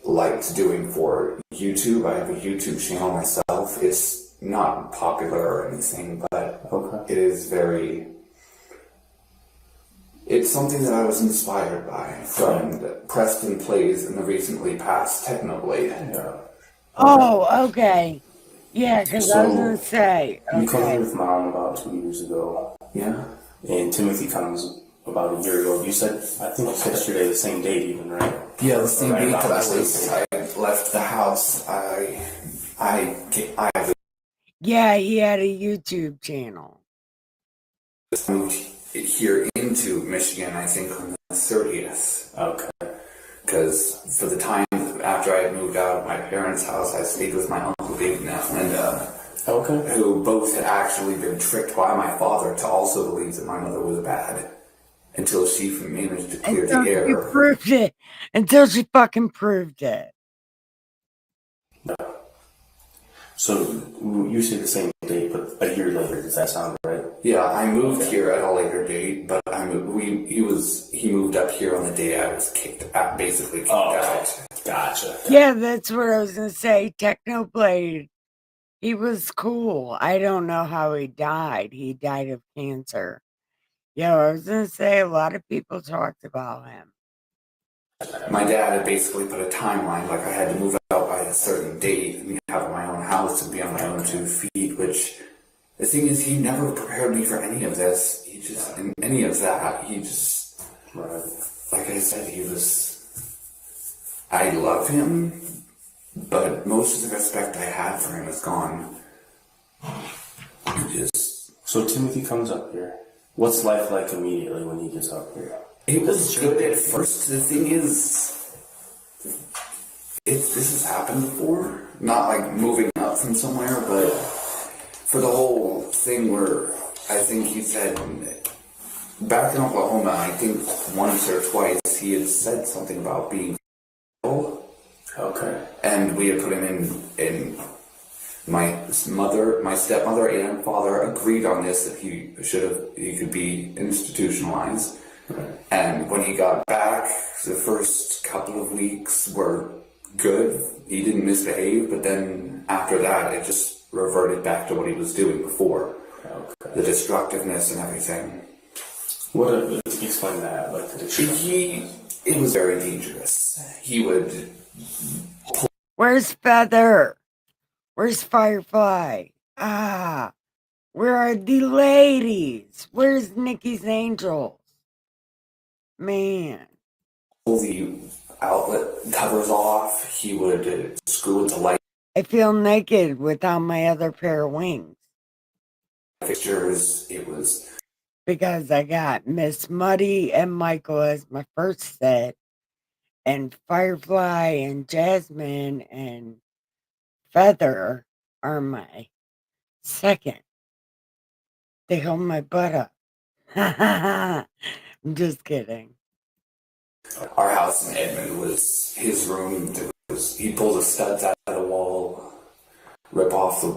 liked doing for YouTube. I have a YouTube channel myself. It's not popular or anything, but it is very... It's something that I was inspired by from Preston Plays in the recently passed Technoblade. Yeah. Oh, okay. Yeah, because I was going to say. You come here with Mom about 2 years ago. Yeah. And Timothy comes about a year ago. You said, I think you said yesterday, the same date even, right? Yeah, the same date that I Right. left the house. Yeah, he had a YouTube channel. Moved here into Michigan, I think, on the 30th. Okay. Because for the time after I had moved out of my parents' house, I stayed with my Uncle Dave and Linda, who both had actually been tricked by my father to also believe that my mother was bad, until she managed to clear the air. Until she proved it. Until she fucking proved it. So, you say the same date, but a year later, does that sound right? Yeah, I moved here at a later date, but he moved up here on the day I was basically kicked out. Gotcha. Yeah, that's what I was going to say. Technoblade. He was cool. I don't know how he died. He died of cancer. Yeah, I was going to say a lot of people talked about him. My dad had basically put a timeline, like I had to move out by a certain date and have my own house and be on my own 2 feet, which the thing is, he never prepared me for any of this. He just, in any of that, he just I said, I love him, but most of the respect I had for him is gone. So Timothy comes up here. What's life like immediately when he gets up here? It was good at first. The thing is, this has happened before. Not like moving up from somewhere, but for the whole thing where I think he said, back in Oklahoma, I think once or twice, he had said something about being ill. Okay. And we had put him in my stepmother and father agreed on this, that he could be institutionalized. Right. And when he got back, the first couple of weeks were good. He didn't misbehave, but then after that, it just reverted back to what he was doing before. Okay. The destructiveness and everything. Explain that, like the destructiveness. It was very dangerous. He would... Where's Feather? Where's Firefly? Where are the ladies? Where's Nikki's Angels? Man. Pull the outlet covers off. He would screw into light I feel naked without my other pair of wings. fixtures. It was... Because I got Miss Muddy and Michael as my first set, and Firefly and Jasmine and Feather are my second. They hold my butt up. I'm just kidding. Our house in Edmond was his room. He pulled the studs out of the wall, rip off the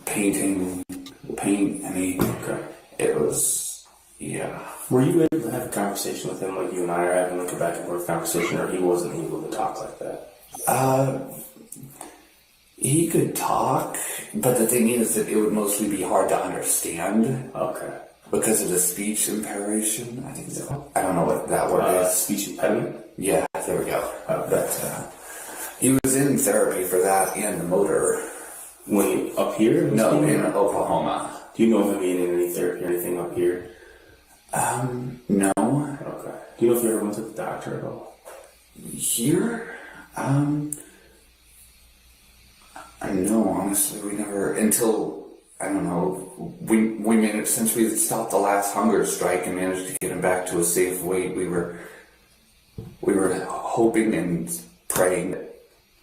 paint, and it was, yeah. Were you able to have a conversation with him like you and I are having, like a back and forth conversation, or he wasn't able to talk like that? He could talk, but the thing is that it would mostly be hard to understand. Okay. Because of the speech impairment, I think so. I don't know what that word is. Speech impediment? Yeah, there we go. But he was in therapy for that and the motor. When up here? No, in Oklahoma. Do you know of him being in any therapy or anything up here? No. Okay. Do you know if you ever went to the doctor at all? Here? No, honestly, we never, until, I don't know, we managed, since we stopped the last hunger strike and managed to get him back to a safe weight, we were hoping and praying that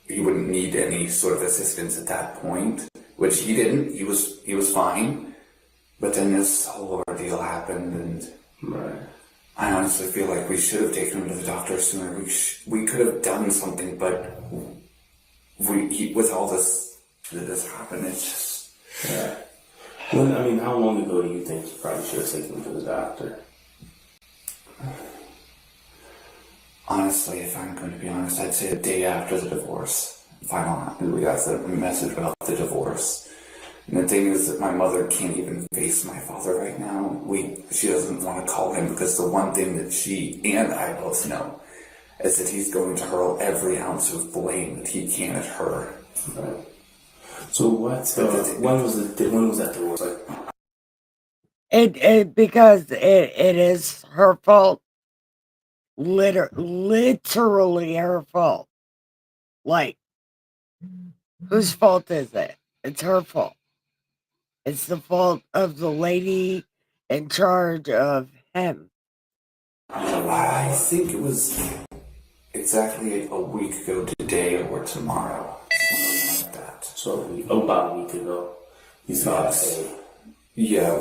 he wouldn't need any sort of assistance at that point, which he didn't. He was fine. But then this whole ordeal happened, and right. I honestly feel like we should have taken him to the doctor sooner. We could have done something, but with all this that has happened, it's just... Yeah. How long ago do you think you probably should have taken him to the doctor? Honestly, if I'm going to be honest, I'd say the day after the divorce. We got the message about the divorce. And the thing is that my mother can't even face my father right now. She doesn't want to call him because the one thing that she and I both know is that he's going to hurl every ounce of blame that he can at her. Right. So when was that divorce like? Because it is her fault. Literally her fault. Like, whose fault is it? It's her fault. It's the fault of the lady in charge of him. I think it was exactly a week ago today or tomorrow. Something like that. So about a week ago. He's not a... Yeah,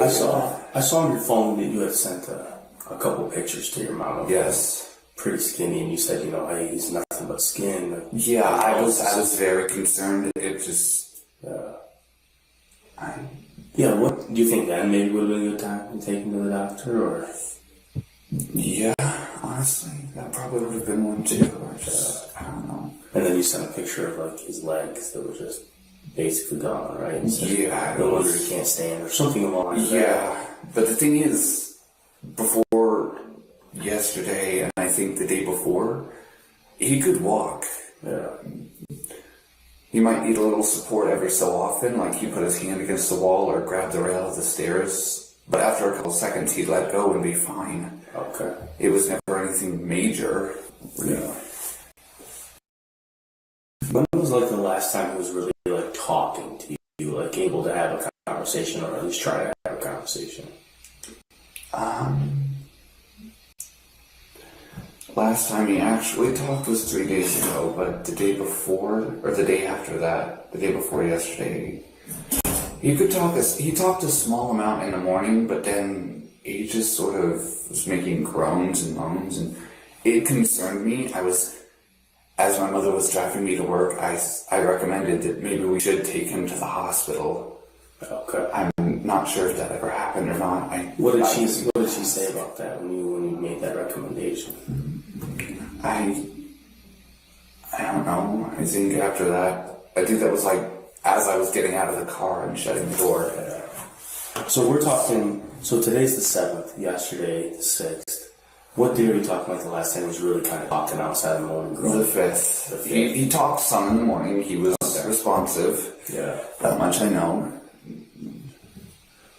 I saw on your phone that you had sent a couple pictures to your mom. Yes. Pretty skinny, and you said, hey, he's nothing but skin. Like, yeah, I was very concerned. It just... what do you think then maybe would have been a good time to take him to the doctor, or? Yeah, honestly, that probably would have been one too. I don't know. And then you sent a picture of like his legs that were just basically gone, right? Yeah. No wonder he can't stand or something along that. Yeah, but the thing is, before yesterday and I think the day before, he could walk. Yeah. He might need a little support every so often, like he put his hand against the wall or grab the rail of the stairs But after a couple seconds, he'd let go and be fine. Okay. It was never anything major. Yeah. When was like the last time he was really like talking to you, like able to have a conversation, or at least try to have a conversation? Last time he actually talked was 3 days ago, but the day before, or the day after that, the day before yesterday, he could talk. He talked a small amount in the morning, but then he just sort of was making groans and moans, and it concerned me. As my mother was driving me to work, I recommended that maybe we should take him to the hospital. Okay. I'm not sure if that ever happened or not. What did she say about that when you made that recommendation? I don't know. I think after that, I think that was like as I was getting out of the car and shutting the door. So we're talking. So today's the 7th. Yesterday the 6th. What day are we talking about? The last time he was really kind of talking outside in the morning. The 5th. He talked some in the morning. He was responsive. Yeah. That much I know.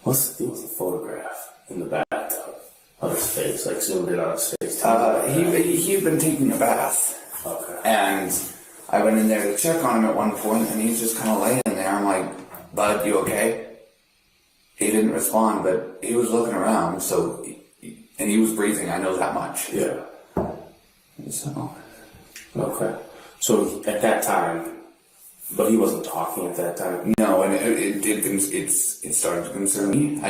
What's the deal with the photograph in the bathtub of his face? Like zoomed in on his face. He'd been taking a bath. Okay. And I went in there to check on him at one point, and he's just kind of laying there. I'm like, "Bud, you okay?" He didn't respond, but he was looking around, and he was breathing. I know that much. Yeah. So. Okay. So at that time, but he wasn't talking at that time. No, and it started to concern me.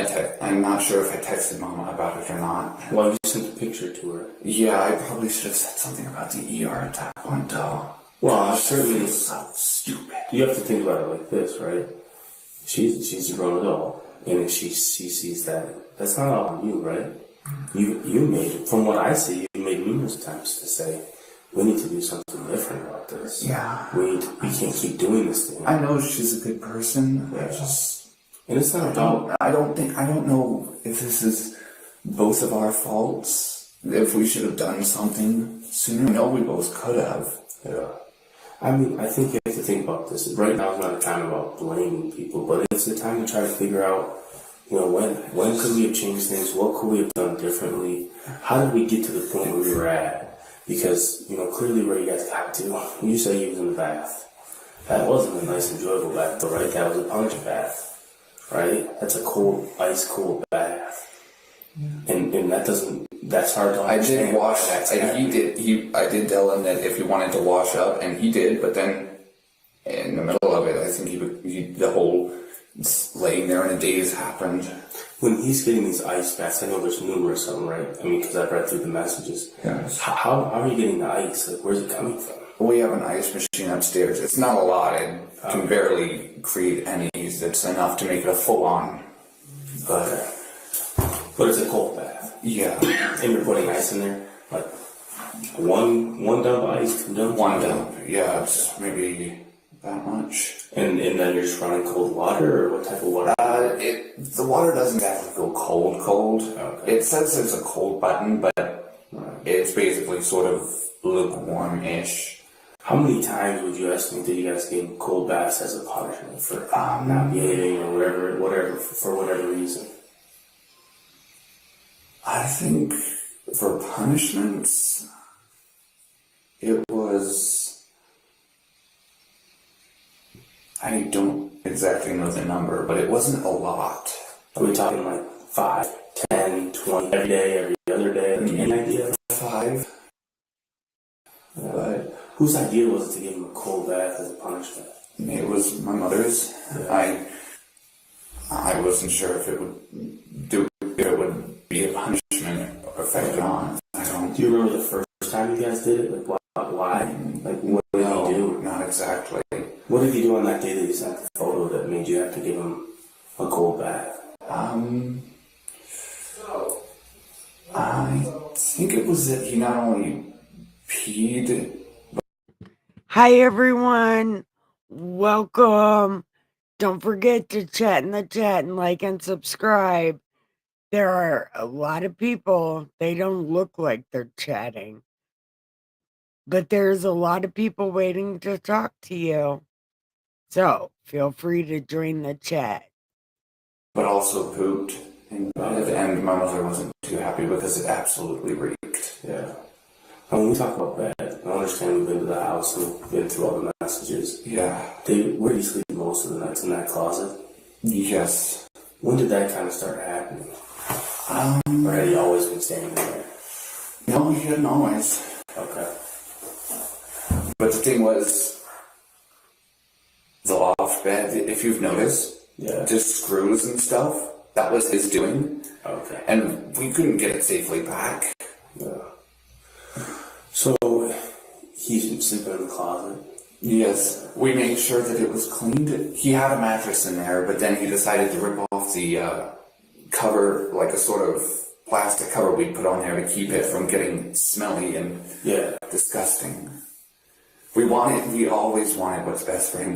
I'm not sure if I texted Mama about it or not. Well, you sent a picture to her. Yeah, I probably should have said something about the ER at that point, though. Well, certainly it's so stupid. You have to think about it like this, right? She's a grown adult, and if she sees that's not all on you, right? You made, from what I see, you made numerous attempts to say, we need to do something different about this. Yeah. We can't keep doing this thing. I know she's a good person. Yeah. And it's not about... I don't know if this is both of our faults, if we should have done something sooner. No, we both could have. Yeah. I mean, I think you have to think about this. Right now is not a time about blaming people, but it's a time to try to figure out, when could we have changed things? What could we have done differently? How did we get to the point where we were at? Because, clearly where you guys got to, you say you was in the bath. That wasn't a nice, enjoyable bath, though, right? That was a punch bath, right? That's a cold, ice-cold bath. Yeah. And that's hard to understand. I did wash that. I did tell him that if he wanted to wash up, and he did, but then in the middle of it, I think the whole laying there in a daze happened. When he's getting these ice baths, I know there's numerous of them, right? I mean, because I've read through the messages. Yes. How are you getting the ice? Like, where's it coming from? We have an ice machine upstairs. It's not a lot. It can barely create any. It's enough to make it a full-on. But it's a cold bath. Yeah. And you're putting ice in there? Like, one dump of ice, 2 dumps? One dump. Yeah, it's maybe that much. And then you're just running cold water, or what type of water? The water doesn't exactly go cold. Okay. It says there's a cold button, but it's basically sort of lukewarm-ish. How many times would you estimate that you guys gave cold baths as a punishment for not behaving or whatever, for whatever reason? I think for punishments, it was... I don't exactly know the number, but it wasn't a lot. Are we talking like 5, 10, 20, every day, every other day? Any idea? 5. But whose idea was it to give him a cold bath as a punishment? It was my mother's. Yeah. I wasn't sure if it would be a punishment effect on. Do you remember the first time you guys did it? Like why? Like what did he do? Not exactly. What did he do on that day that you sent the photo that made you have to give him a cold bath? I think it was that he not only peed. Hi everyone, welcome. Don't forget to chat in the chat and like and subscribe. There are a lot of people, they don't look like they're chatting. But there's a lot of people waiting to talk to you. So feel free to join the chat. But also pooped. in bed, and my mother wasn't too happy because it absolutely reeked. Yeah. And when we talk about bed, I understand we've been to the house and been through all the messages. Yeah. Where do you sleep most of the nights, in that closet? Yes. When did that kind of start happening? Or had he always been staying in there? No, he hadn't always. Okay. But the thing was, the loft bed, if you've noticed, just screws and stuff, that was his doing. Okay. And we couldn't get it safely back. Yeah. So, he's sleeping in the closet? Yes. We made sure that it was cleaned. He had a mattress in there, but then he decided to rip off the cover, like a sort of plastic cover we put on there to keep it from getting smelly and disgusting. We always wanted what's best for him.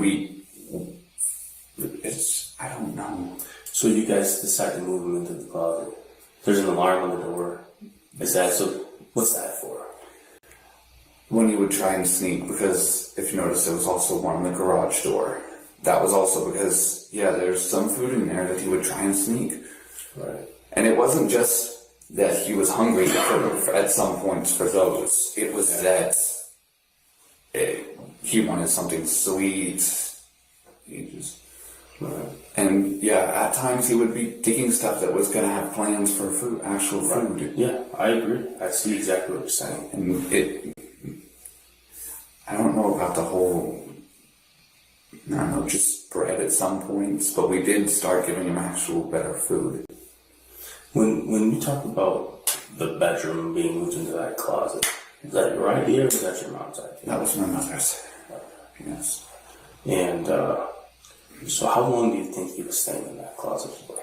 I don't know. So you guys decide to move him into the closet. There's an alarm on the door. What's that for? When he would try and sneak, because if you notice, there was also one on the garage door. That was also because, there's some food in there that he would try and sneak. Right. And it wasn't just that he was hungry at some points for those. It was that he wanted something sweet. And at times he would be digging stuff that was going to have plans for actual food. Yeah, I agree. I see exactly what you're saying. And I don't know about the whole, just bread at some points, but we did start giving him actual better food. When you talk about the bedroom being moved into that closet, is that your idea or is that your mom's idea? That was my mother's. Yes. And so how long do you think he was staying in that closet for?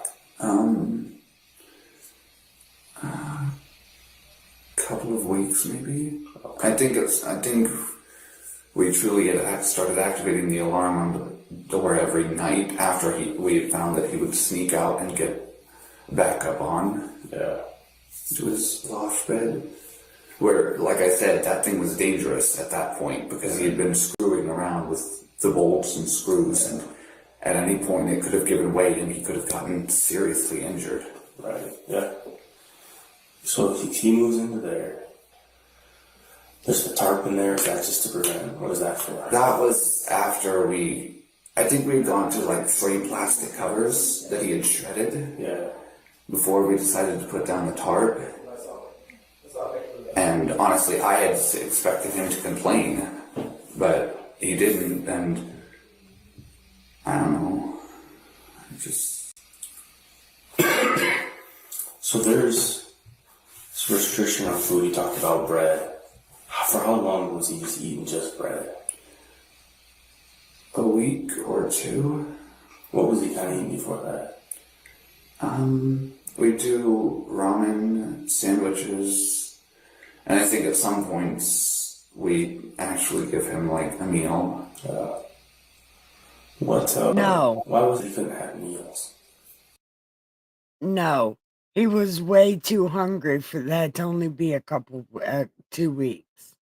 Couple of weeks maybe. Okay. I think we truly had started activating the alarm on the door every night after we had found that he would sneak out and get back up on to his loft bed. Where, like I said, that thing was dangerous at that point because he had been screwing around with the bolts and screws, and at any point it could have given way and he could have gotten seriously injured. Right, yeah. So if he moves into there, there's the tarp in there, is that just to prevent? What is that for? That was after I think we had gone to like 3 plastic covers that he had shredded. Yeah. Before we decided to put down the tarp. And honestly, I had expected him to complain, but he didn't, and I don't know. So there's this restriction on food. You talked about bread. For how long was he just eating just bread? A week or 2. What was he kind of eating before that? We do ramen, sandwiches, and I think at some points we actually give him like a meal. No. Why was he couldn't have meals? No. He was way too hungry for that to only be 2 weeks.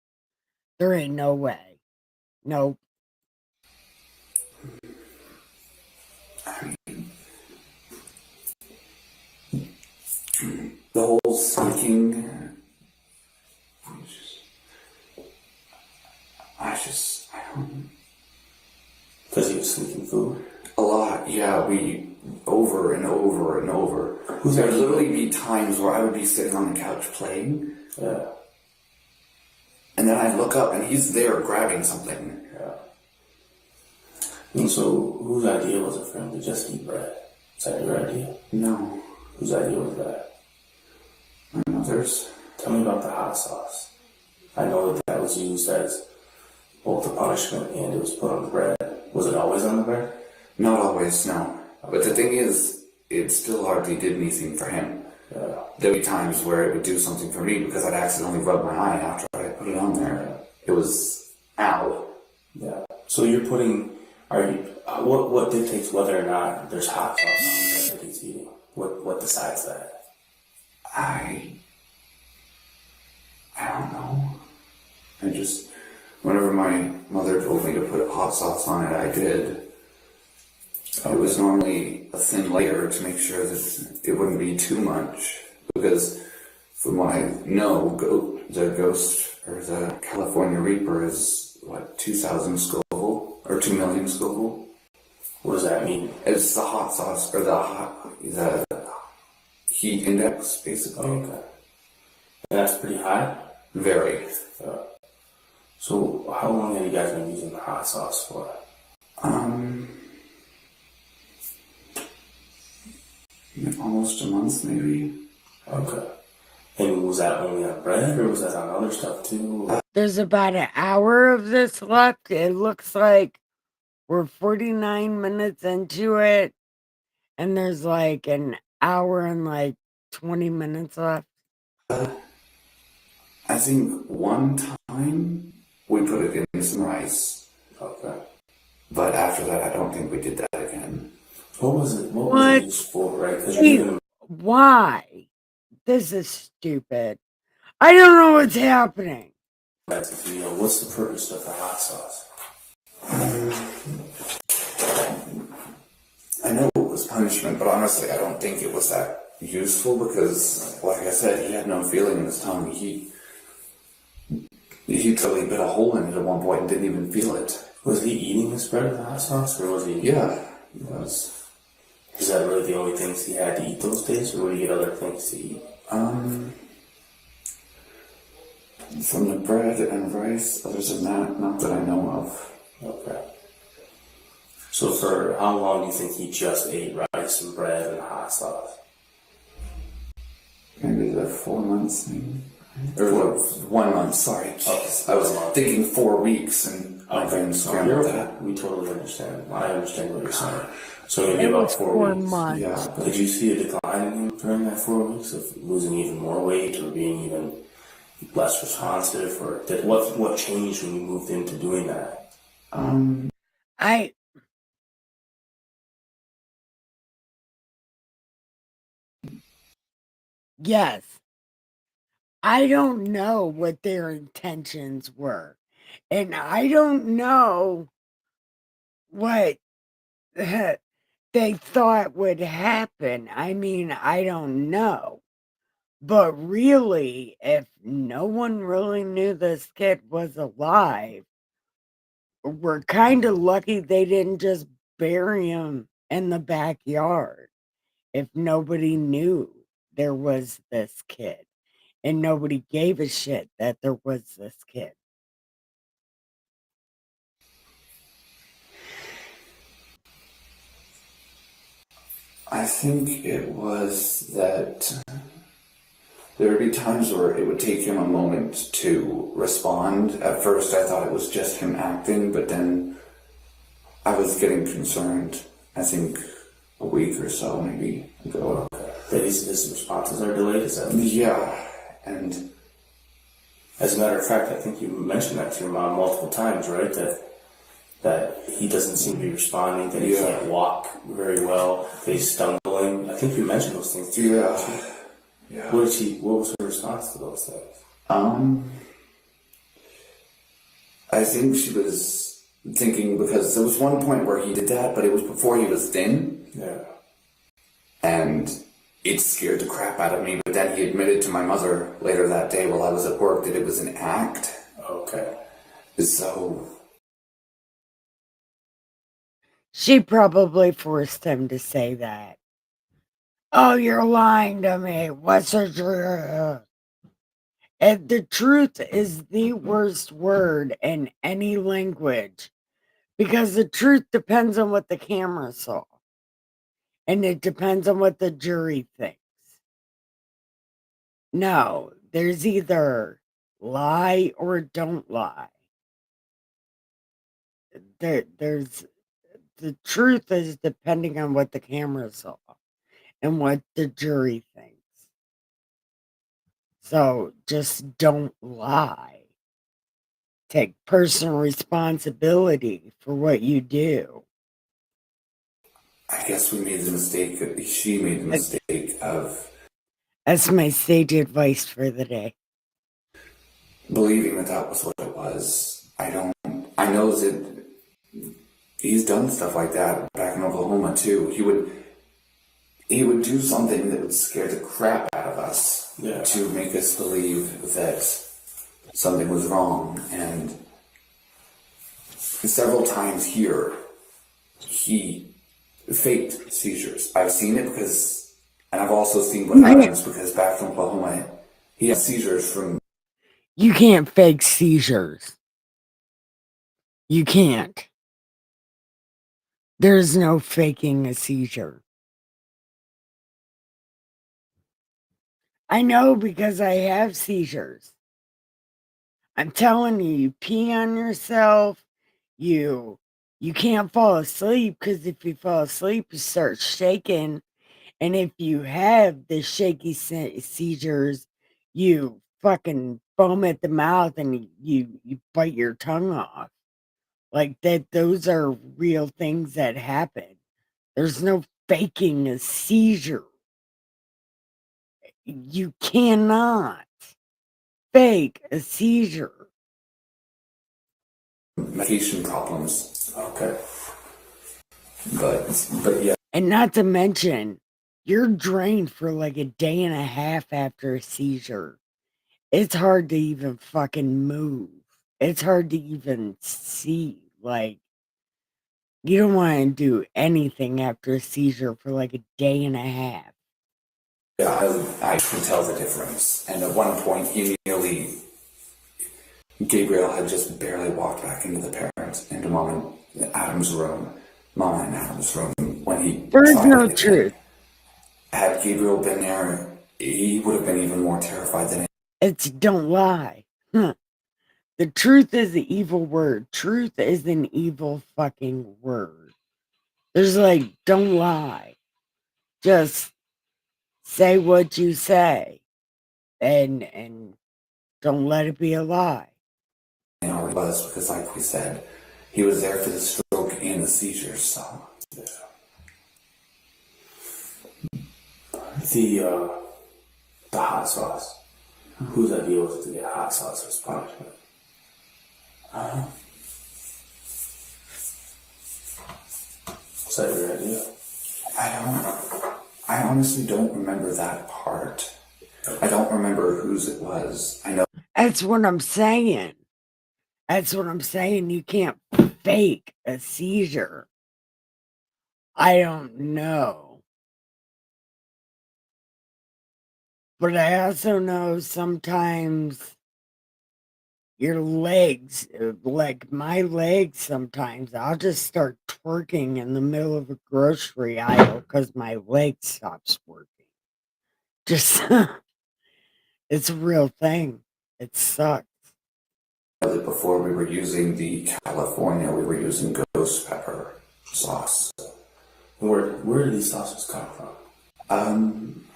There ain't no way. Nope. The whole sneaking, I don't. Because he was sneaking food? A lot, yeah. We, over and over and over. There would literally be times where I would be sitting on the couch playing. Yeah. And then I'd look up and he's there grabbing something. Yeah. And so, whose idea was it for him to just eat bread? Is that your idea? No. Whose idea was that? My mother's. Tell me about the hot sauce. I know that was used as both a punishment and it was put on the bread. Was it always on the bread? Not always, no. But the thing is, it still hardly did anything for him. Yeah. There'd be times where it would do something for me because I'd accidentally rub my eye after I put it on there. It was, ow. Yeah. So you're putting, what dictates whether or not there's hot sauce on the bread that he's eating? What decides that? I don't know. Whenever my mother told me to put hot sauce on it, I did. It was normally a thin layer to make sure that it wouldn't be too much, because from what I know, the ghost or the California Reaper is what, 2,000 Scoville or 2 million Scoville. What does that mean? It's the hot sauce or the heat index, basically. Okay. And that's pretty high? Very. So how long have you guys been using the hot sauce for? Almost a month, maybe. Okay. And was that only on bread, or was that on other stuff too? There's about an hour of this left. It looks like we're 49 minutes into it, and there's like an hour and like 20 minutes left. I think one time we put it in some rice. Okay. But after that, I don't think we did that again. What was it? What was it used for, right? Why? This is stupid. I don't know what's happening. What's the purpose of the hot sauce? I know it was punishment, but honestly, I don't think it was that useful because, like I said, he had no feeling in his tongue. He totally bit a hole in it at one point and didn't even feel it. Was he eating the spread of the hot sauce, or was he? Yeah, he was. Is that really the only things he had to eat those days, or would he get other things to eat? From the bread and rice, other than that, not that I know of. Okay. So for how long do you think he just ate rice and bread and hot sauce? Maybe 4 months, maybe. Or 1 month, sorry. I was thinking 4 weeks, and my brain scrambled that. We totally understand. I understand what you're saying. So maybe about 4 weeks. Months. Yeah. Did you see a decline in him during that 4 weeks of losing even more weight or being even less responsive, or what changed when you moved into doing that? Yes. I don't know what their intentions were. And I don't know what they thought would happen. I mean, I don't know. But really, if no one really knew this kid was alive, we're kind of lucky they didn't just bury him in the backyard. If nobody knew there was this kid and nobody gave a shit that there was this kid. I think it was that there would be times where it would take him a moment to respond. At first, I thought it was just him acting, but then I was getting concerned. I think a week or so, maybe ago. That his responses are delayed, is that? Yeah, and as a matter of fact, I think you mentioned that to your mom multiple times, right? That he doesn't seem to be responding, that he can't walk very well, that he's stumbling. I think you mentioned those things to you. Yeah. What was her response to those things? I think she was thinking, because there was one point where he did that, but it was before he was thin. Yeah. And it scared the crap out of me, but then he admitted to my mother later that day while I was at work that it was an act. Okay. So She probably forced him to say that. Oh, you're lying to me. What's the truth? And the truth is the worst word in any language, because the truth depends on what the camera saw. And it depends on what the jury thinks. No, there's either lie or don't lie. There's the truth is depending on what the camera saw and what the jury thinks. So just don't lie. Take personal responsibility for what you do. I guess we made the mistake, she made the mistake of That's my sage advice for the day. believing that that was what it was. I know that he's done stuff like that back in Oklahoma too. He would do something that would scare the crap out of us to make us believe that something was wrong. And several times here, he faked seizures. I've seen it and I've also seen what happens because back in Oklahoma, he had seizures from. You can't fake seizures. You can't. There's no faking a seizure. I know because I have seizures. I'm telling you, you pee on yourself, you can't fall asleep because if you fall asleep, you start shaking. And if you have the shaky seizures, you fucking foam at the mouth and you bite your tongue off. Like that, those are real things that happen. There's no faking a seizure. You cannot fake a seizure. Medication problems. Okay. But yeah. And not to mention, you're drained for like a day and a half after a seizure. It's hard to even fucking move. It's hard to even see. Like, you don't want to do anything after a seizure for like a day and a half. Yeah, I can tell the difference. And at one point, Gabriel had just barely walked back into Mom and Adam's room, when he There's tried no it again. truth. Had Gabriel been there, he would have been even more terrified than. It's don't lie. Huh. The truth is the evil word. Truth is an evil fucking word. There's like, don't lie. Just say what you say. And don't let it be a lie. It was because, like we said, he was there for the stroke and the seizures. So, The hot sauce. Whose idea was it to get hot sauce as punishment? Was that your idea? I honestly don't remember that part. I don't remember whose it was. I know. That's what I'm saying. You can't fake a seizure. I don't know. But I also know sometimes your legs, like my legs, sometimes I'll just start twerking in the middle of a grocery aisle because my leg stops working. Just, it's a real thing. It sucks. Before we were using the California, we were using ghost pepper sauce. Where did these sauces come from?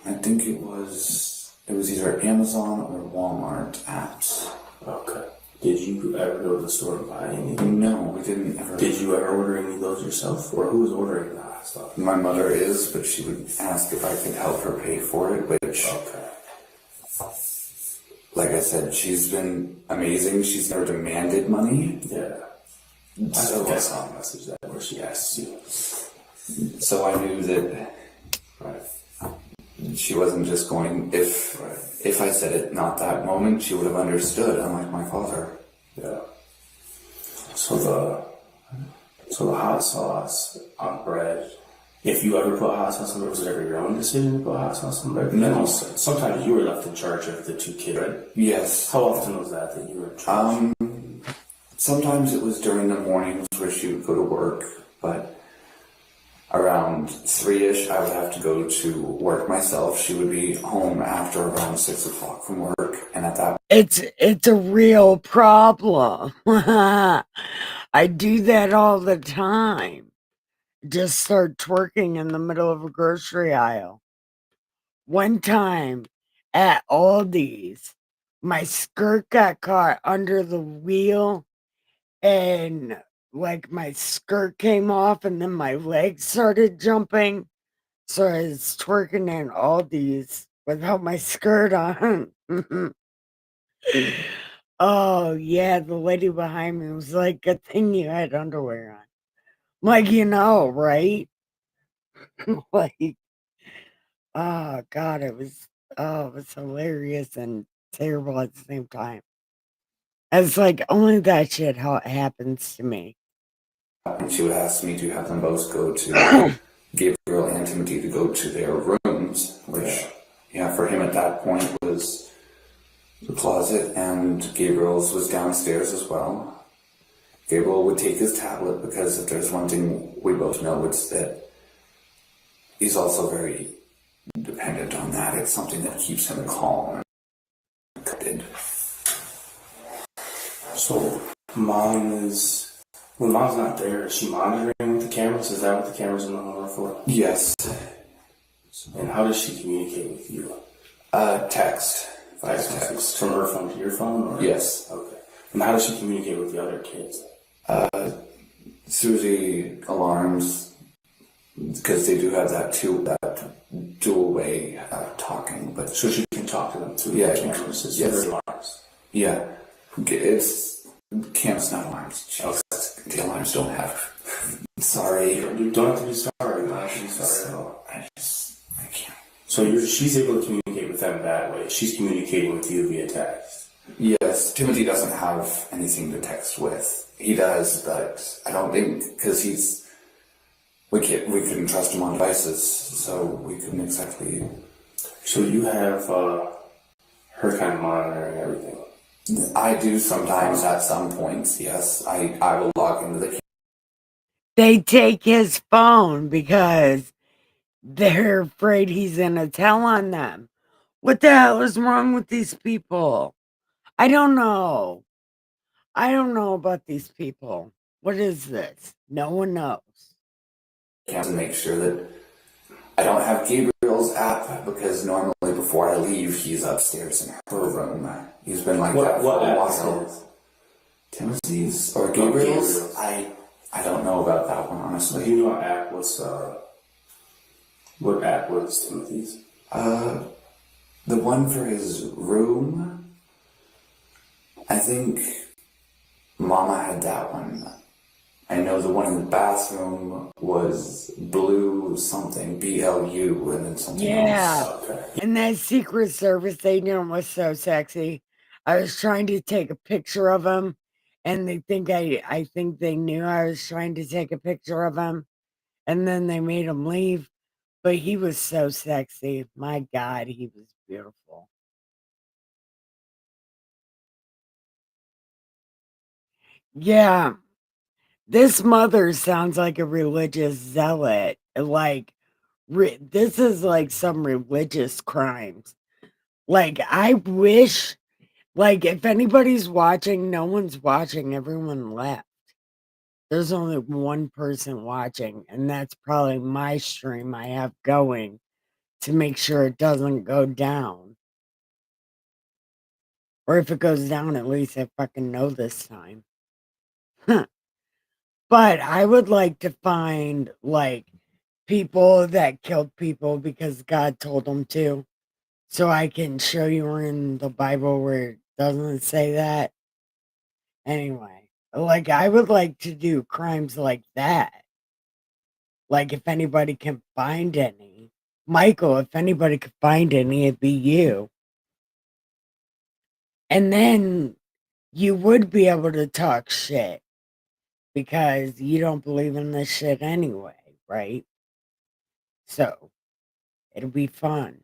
I think it was either Amazon or Walmart apps. Okay. Did you ever go to the store and buy anything? No, we didn't ever. Did you ever order any of those yourself? Or who was ordering that stuff? My mother is, but she would ask if I could help her pay for it, which, like I said, she's been amazing. She's never demanded money. Yeah. I think I saw a message that where she asks you. So I knew that she wasn't just going, if I said it not that moment, she would have understood, unlike my father. Yeah. So the hot sauce on bread, if you ever put hot sauce on bread, was it ever your own decision to put hot sauce on bread? No. Sometimes you were left in charge of the two kids, right? Yes. How often was that you were in charge? Sometimes it was during the mornings where she would go to work, but around 3-ish, I would have to go to work myself. She would be home after around 6 o'clock from work, and at that it's a real problem. I do that all the time. Just start twerking in the middle of a grocery aisle. One time at Aldi's, my skirt got caught under the wheel and like my skirt came off and then my legs started jumping. So I was twerking in Aldi's without my skirt on. Oh, yeah, the lady behind me was like, good thing you had underwear on. Like, right? Like, oh god, it was hilarious and terrible at the same time. It's like only that shit happens to me. And she would ask me to have them both go to Gabriel and Timothy to go to their rooms, which, yeah, for him at that point was the closet, and Gabriel's was downstairs as well. Gabriel would take his tablet because if there's one thing we both know, it's that he's also very dependent on that. It's something that keeps him calm. So, when mom's not there, is she monitoring the cameras? Is that what the cameras are on for? Yes. And how does she communicate with you? Text. Via text. From her phone to your phone? Or? Yes. Okay. And how does she communicate with the other kids? Through the alarms, because they do have that dual way talking. But so she can talk to them through the cameras. Yes. Alarms. Yeah. Cameras, not alarms. Jesus. The alarms don't have. Sorry. You don't have to be sorry. You don't have to be sorry at all. I can't. So she's able to communicate with them that way. She's communicating with you via text. Yes. Timothy doesn't have anything to text with. He does, but I don't think, because we couldn't trust him on devices, so we couldn't exactly. So you have her kind of monitoring everything. I do sometimes at some points, yes. I will log into the. They take his phone because they're afraid he's gonna tell on them. What the hell is wrong with these people? I don't know. I don't know about these people. What is this? No one knows. To make sure that I don't have Gabriel's app, because normally before I leave, he's upstairs in her room. He's been like that for a while. Timothy's or Gabriel's? I don't know about that one, honestly. Do you know what app was Timothy's? The one for his room, I think Mama had that one. I know the one in the bathroom was Blue something, BLU, and then something else. Okay. And that Secret Service agent was so sexy. I was trying to take a picture of him, and I think they knew I was trying to take a picture of him, and then they made him leave. But he was so sexy. My God, he was beautiful. Yeah. This mother sounds like a religious zealot. Like, this is like some religious crimes. Like, I wish, like, if anybody's watching, no one's watching. Everyone left. There's only one person watching, and that's probably my stream I have going to make sure it doesn't go down. Or if it goes down, at least I fucking know this time. Huh. But I would like to find, like, people that killed people because God told them to. So I can show you in the Bible where it doesn't say that. Anyway, like, I would like to do crimes like that. Like, if anybody can find any. Michael, if anybody could find any, it'd be you. And then you would be able to talk shit because you don't believe in this shit anyway, right? So, it'll be fun.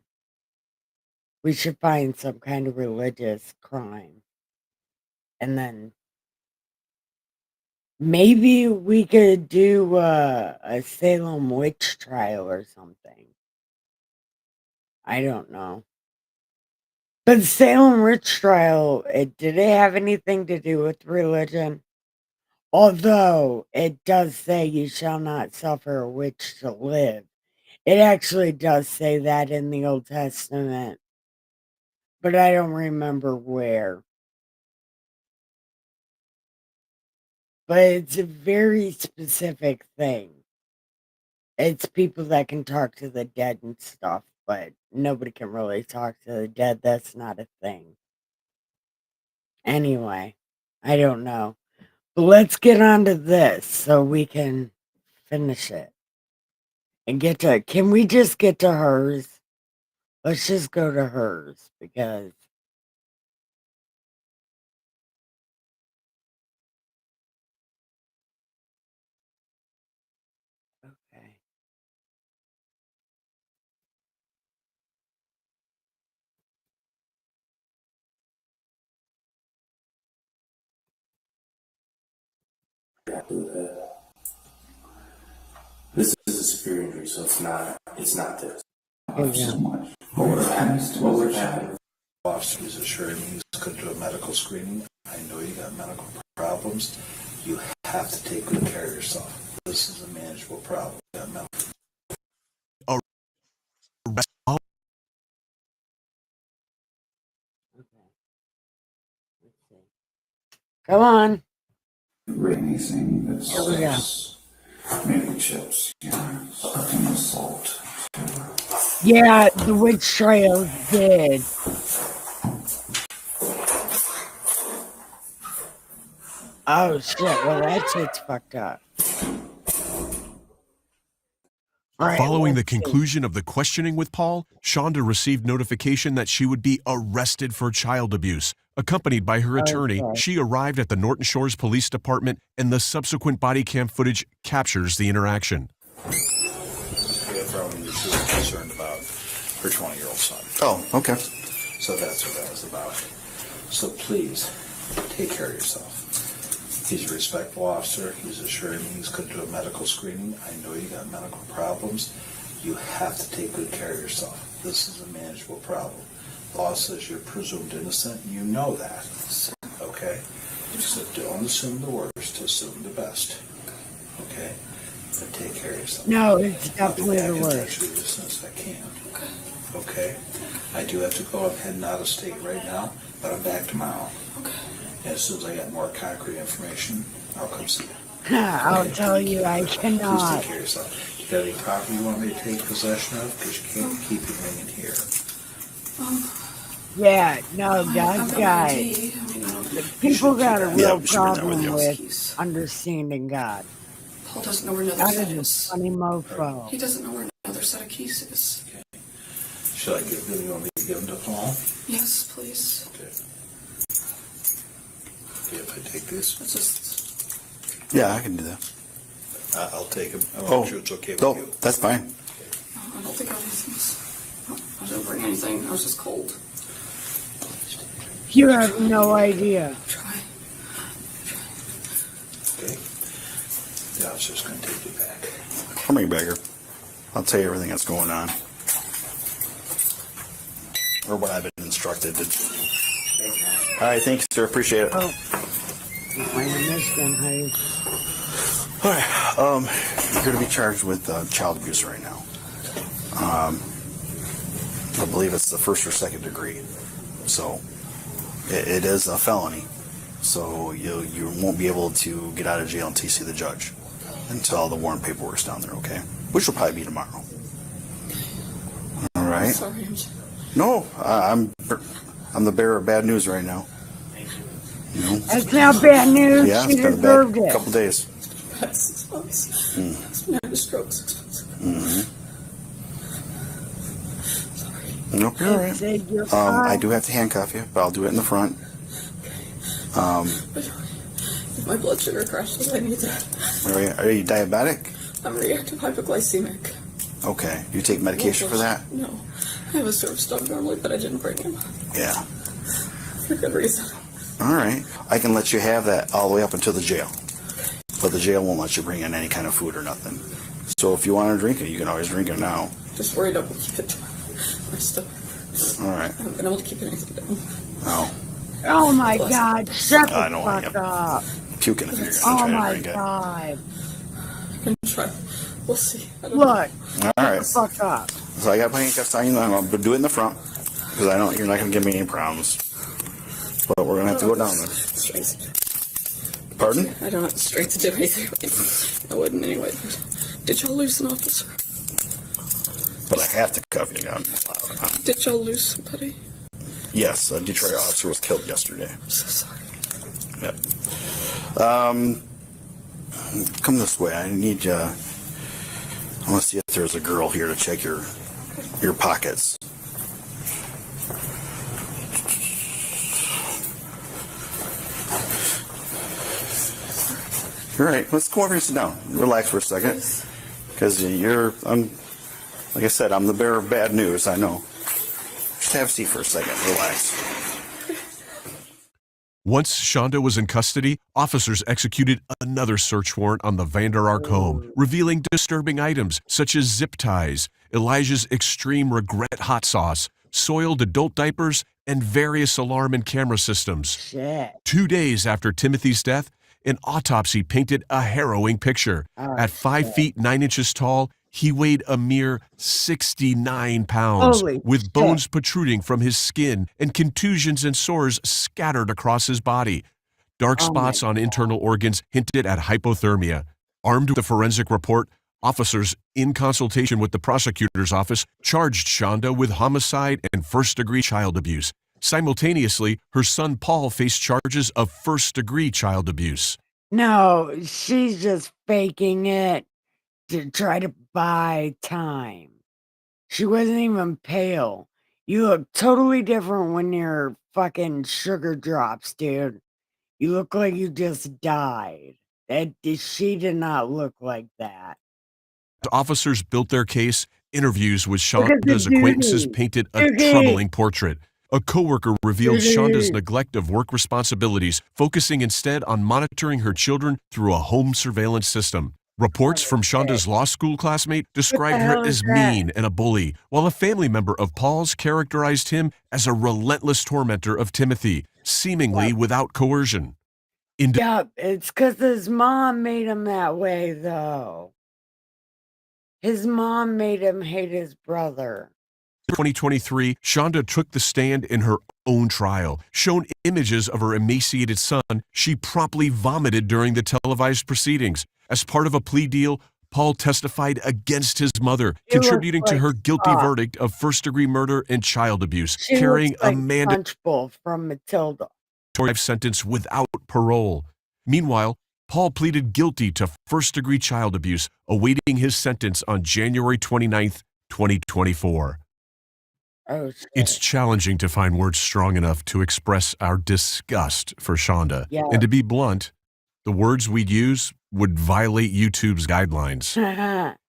We should find some kind of religious crime. And then maybe we could do a Salem witch trial or something. I don't know. But Salem witch trial, did it have anything to do with religion? Although it does say you shall not suffer a witch to live. It actually does say that in the Old Testament. But I don't remember where. But it's a very specific thing. It's people that can talk to the dead and stuff, but nobody can really talk to the dead. That's not a thing. Anyway, I don't know. But let's get on to this so we can finish it and get to. Can we just get to hers? Let's just go to hers because. Okay. This is a severe injury, so it's not this. Yeah. What would have happened? Officers assured me he's going to do a medical screening. I know you got medical problems. You have to take good care of yourself. This is a manageable problem. You got medical. Come on. Anything that's Here we go. maybe chips, and assault. Yeah, the witch trials did. Oh shit! Well, that shit's fucked up. All right, Following the let's see. conclusion of the questioning with Paul, Shanda received notification that she would be arrested for child abuse. Accompanied by her attorney, Okay. she arrived at the Norton Shores Police Department, and the subsequent body cam footage captures the interaction. Probably she was concerned about her 20-year-old son. Oh, okay. So that's what that was about. So please, take care of yourself. He's a respectful officer. He's assured me he's going to do a medical screening. I know you got medical problems. You have to take good care of yourself. This is a manageable problem. Law says you're presumed innocent. You know that. Okay? So don't assume the worst. Assume the best. Okay? But take care of yourself. No, it's definitely I'll the be back in worst. touch with you as soon as I can. Okay? I do have to go. I'm heading out of state right now, but I'm back tomorrow. Okay. And as soon as I get more concrete information, I'll come see you. I'll tell you, I Please cannot. take care of yourself. You got any property you want me to take possession of? Because you can't keep anything in here. Yeah, no, I've God's got got. my ID. I mean, People got a Yeah, real we should bring that with problem you. with understanding God. Paul doesn't know where another God set is a is. funny mofo. He doesn't know where another set of keys is. Should I give them? You want me to give them to Paul? Yes, please. Okay. Okay, if I take this, It's just, Yeah, I can do that. I'll take them. I Oh, want sure it's okay with no, you. that's fine. I don't think anything's. I didn't bring anything. I was just cold. You have no idea. Try. Okay. The officer's going to take you back. I'll bring you back here. I'll tell you everything that's going on. Or what I've been instructed to do. All right, thanks, sir. Appreciate it. Oh, my Michigan, hey. All right, you're going to be charged with child abuse right now. I believe it's the first or second degree. So it is a felony. So you won't be able to get out of jail until you see the judge, until all the warrant paperwork's down there, okay? Which will probably be tomorrow. All right. Sorry. No, I'm the bearer of bad news right now. You know? That's not bad news. Yeah, She it's been a deserved bad it. couple days. Past 6 months. I had a stroke 6 months ago. Mm-hmm. Sorry. Nope, you're all right. Said you're I fine. do have to handcuff you, but I'll do it in the front. But if my blood sugar crashes, I need that. Are you diabetic? I'm reactive hypoglycemic. Okay. You take medication for that? No. I have a serve stub normally, but I didn't bring him. Yeah. For good reason. All right. I can let you have that all the way up until the jail. But the jail won't let you bring in any kind of food or nothing. So if you want to drink it, you can always drink it now. Just worried I will keep it to my stomach. All right. I haven't been able to keep anything down. Oh, Oh my God! Shut I the know, fuck yeah. up! puking if you're going to Oh try to my drink it. God! I can try. We'll see. I don't know. Look, All shut the right. fuck up! So I got my handcuffs on you. I'm going to do it in the front because I know you're not going to give me any problems. But we're going to have to go down there. Strength. Pardon? I don't have the strength to do anything. I wouldn't anyway. Did y'all lose an officer? But I have to cuff you. Did y'all lose somebody? Yes, a Detroit officer was killed yesterday. I'm so sorry. Yep. Come this way. I need you. I want to see if there's a girl here to check your pockets. All right, let's come over here and sit down. Relax for a second. Because like I said, I'm the bearer of bad news, I know. Just have a seat for a second. Relax. Once Shanda was in custody, officers executed another search warrant on the Vanderark home, revealing disturbing items such as zip ties, Elijah's extreme regret hot sauce, soiled adult diapers, and various alarm and camera systems. Shit. 2 days after Timothy's death, an autopsy painted a harrowing picture. At 5 feet 9 inches tall, he weighed a mere 69 pounds, Holy with shit. bones protruding from his skin and contusions and sores scattered across his body. Dark spots on internal organs hinted at hypothermia. Armed with a forensic report, officers, in consultation with the prosecutor's office, charged Shanda with homicide and first-degree child abuse. Simultaneously, her son Paul faced charges of first-degree child abuse. No, she's just faking it to try to buy time. She wasn't even pale. You look totally different when you're fucking sugar drops, dude. You look like you just died. She did not look like that. Officers built their case. Interviews with Look at the Shanda's acquaintances duty. painted a Duty. troubling portrait. A coworker revealed Duty. Shanda's neglect of work responsibilities, focusing instead on monitoring her children through a home surveillance system. Reports from Shanda's law school classmate described her hell is as that? mean and a bully, while a family member of Paul's characterized him as a relentless tormentor of Timothy, seemingly without coercion. Yeah, it's because his mom made him that way, though. His mom made him hate his brother. 2023, Shanda took the stand in her own trial. Shown images of her emaciated son, she promptly vomited during the televised proceedings. As part of a plea deal, Paul testified against his mother, contributing to her guilty verdict of first-degree murder and child abuse, She carrying looks like a mandatory Punchbowl from Matilda. life sentence without parole. Meanwhile, Paul pleaded guilty to first-degree child abuse, awaiting his sentence on January 29th, 2024. Oh, shit. It's challenging to find words strong enough to express our disgust for Shanda. Yeah. And to be blunt, the words we'd use would violate YouTube's guidelines.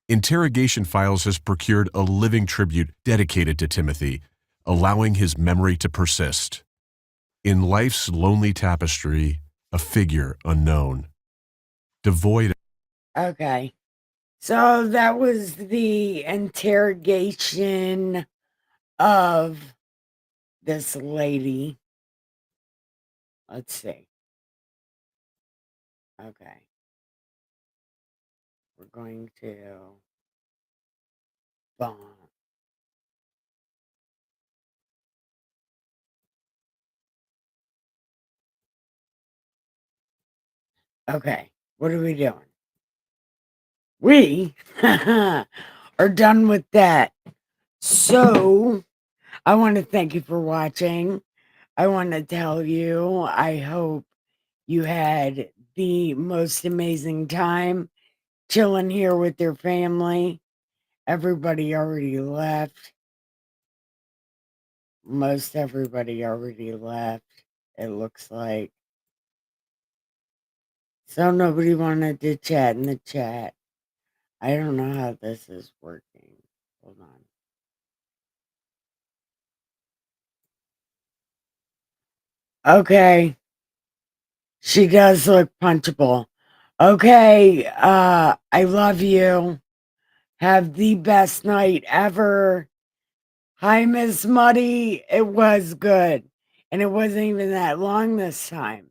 Interrogation Files has procured a living tribute dedicated to Timothy, allowing his memory to persist. In life's lonely tapestry, a figure unknown, devoid. Okay. So that was the interrogation of this lady. Let's see. Okay. We're going to bomb. Okay. What are we doing? We are done with that. So I want to thank you for watching. I want to tell you, I hope you had the most amazing time chilling here with your family. Everybody already left. Most everybody already left, it looks like. So nobody wanted to chat in the chat. I don't know how this is working. Hold on. Okay. She does look punchable. Okay, I love you. Have the best night ever. Hi, Miss Muddy. It was good. And it wasn't even that long this time.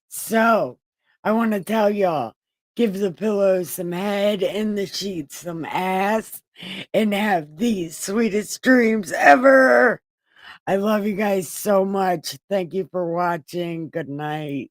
So, I want to tell y'all, give the pillows some head and the sheets some ass and have the sweetest dreams ever. I love you guys so much. Thank you for watching. Good night.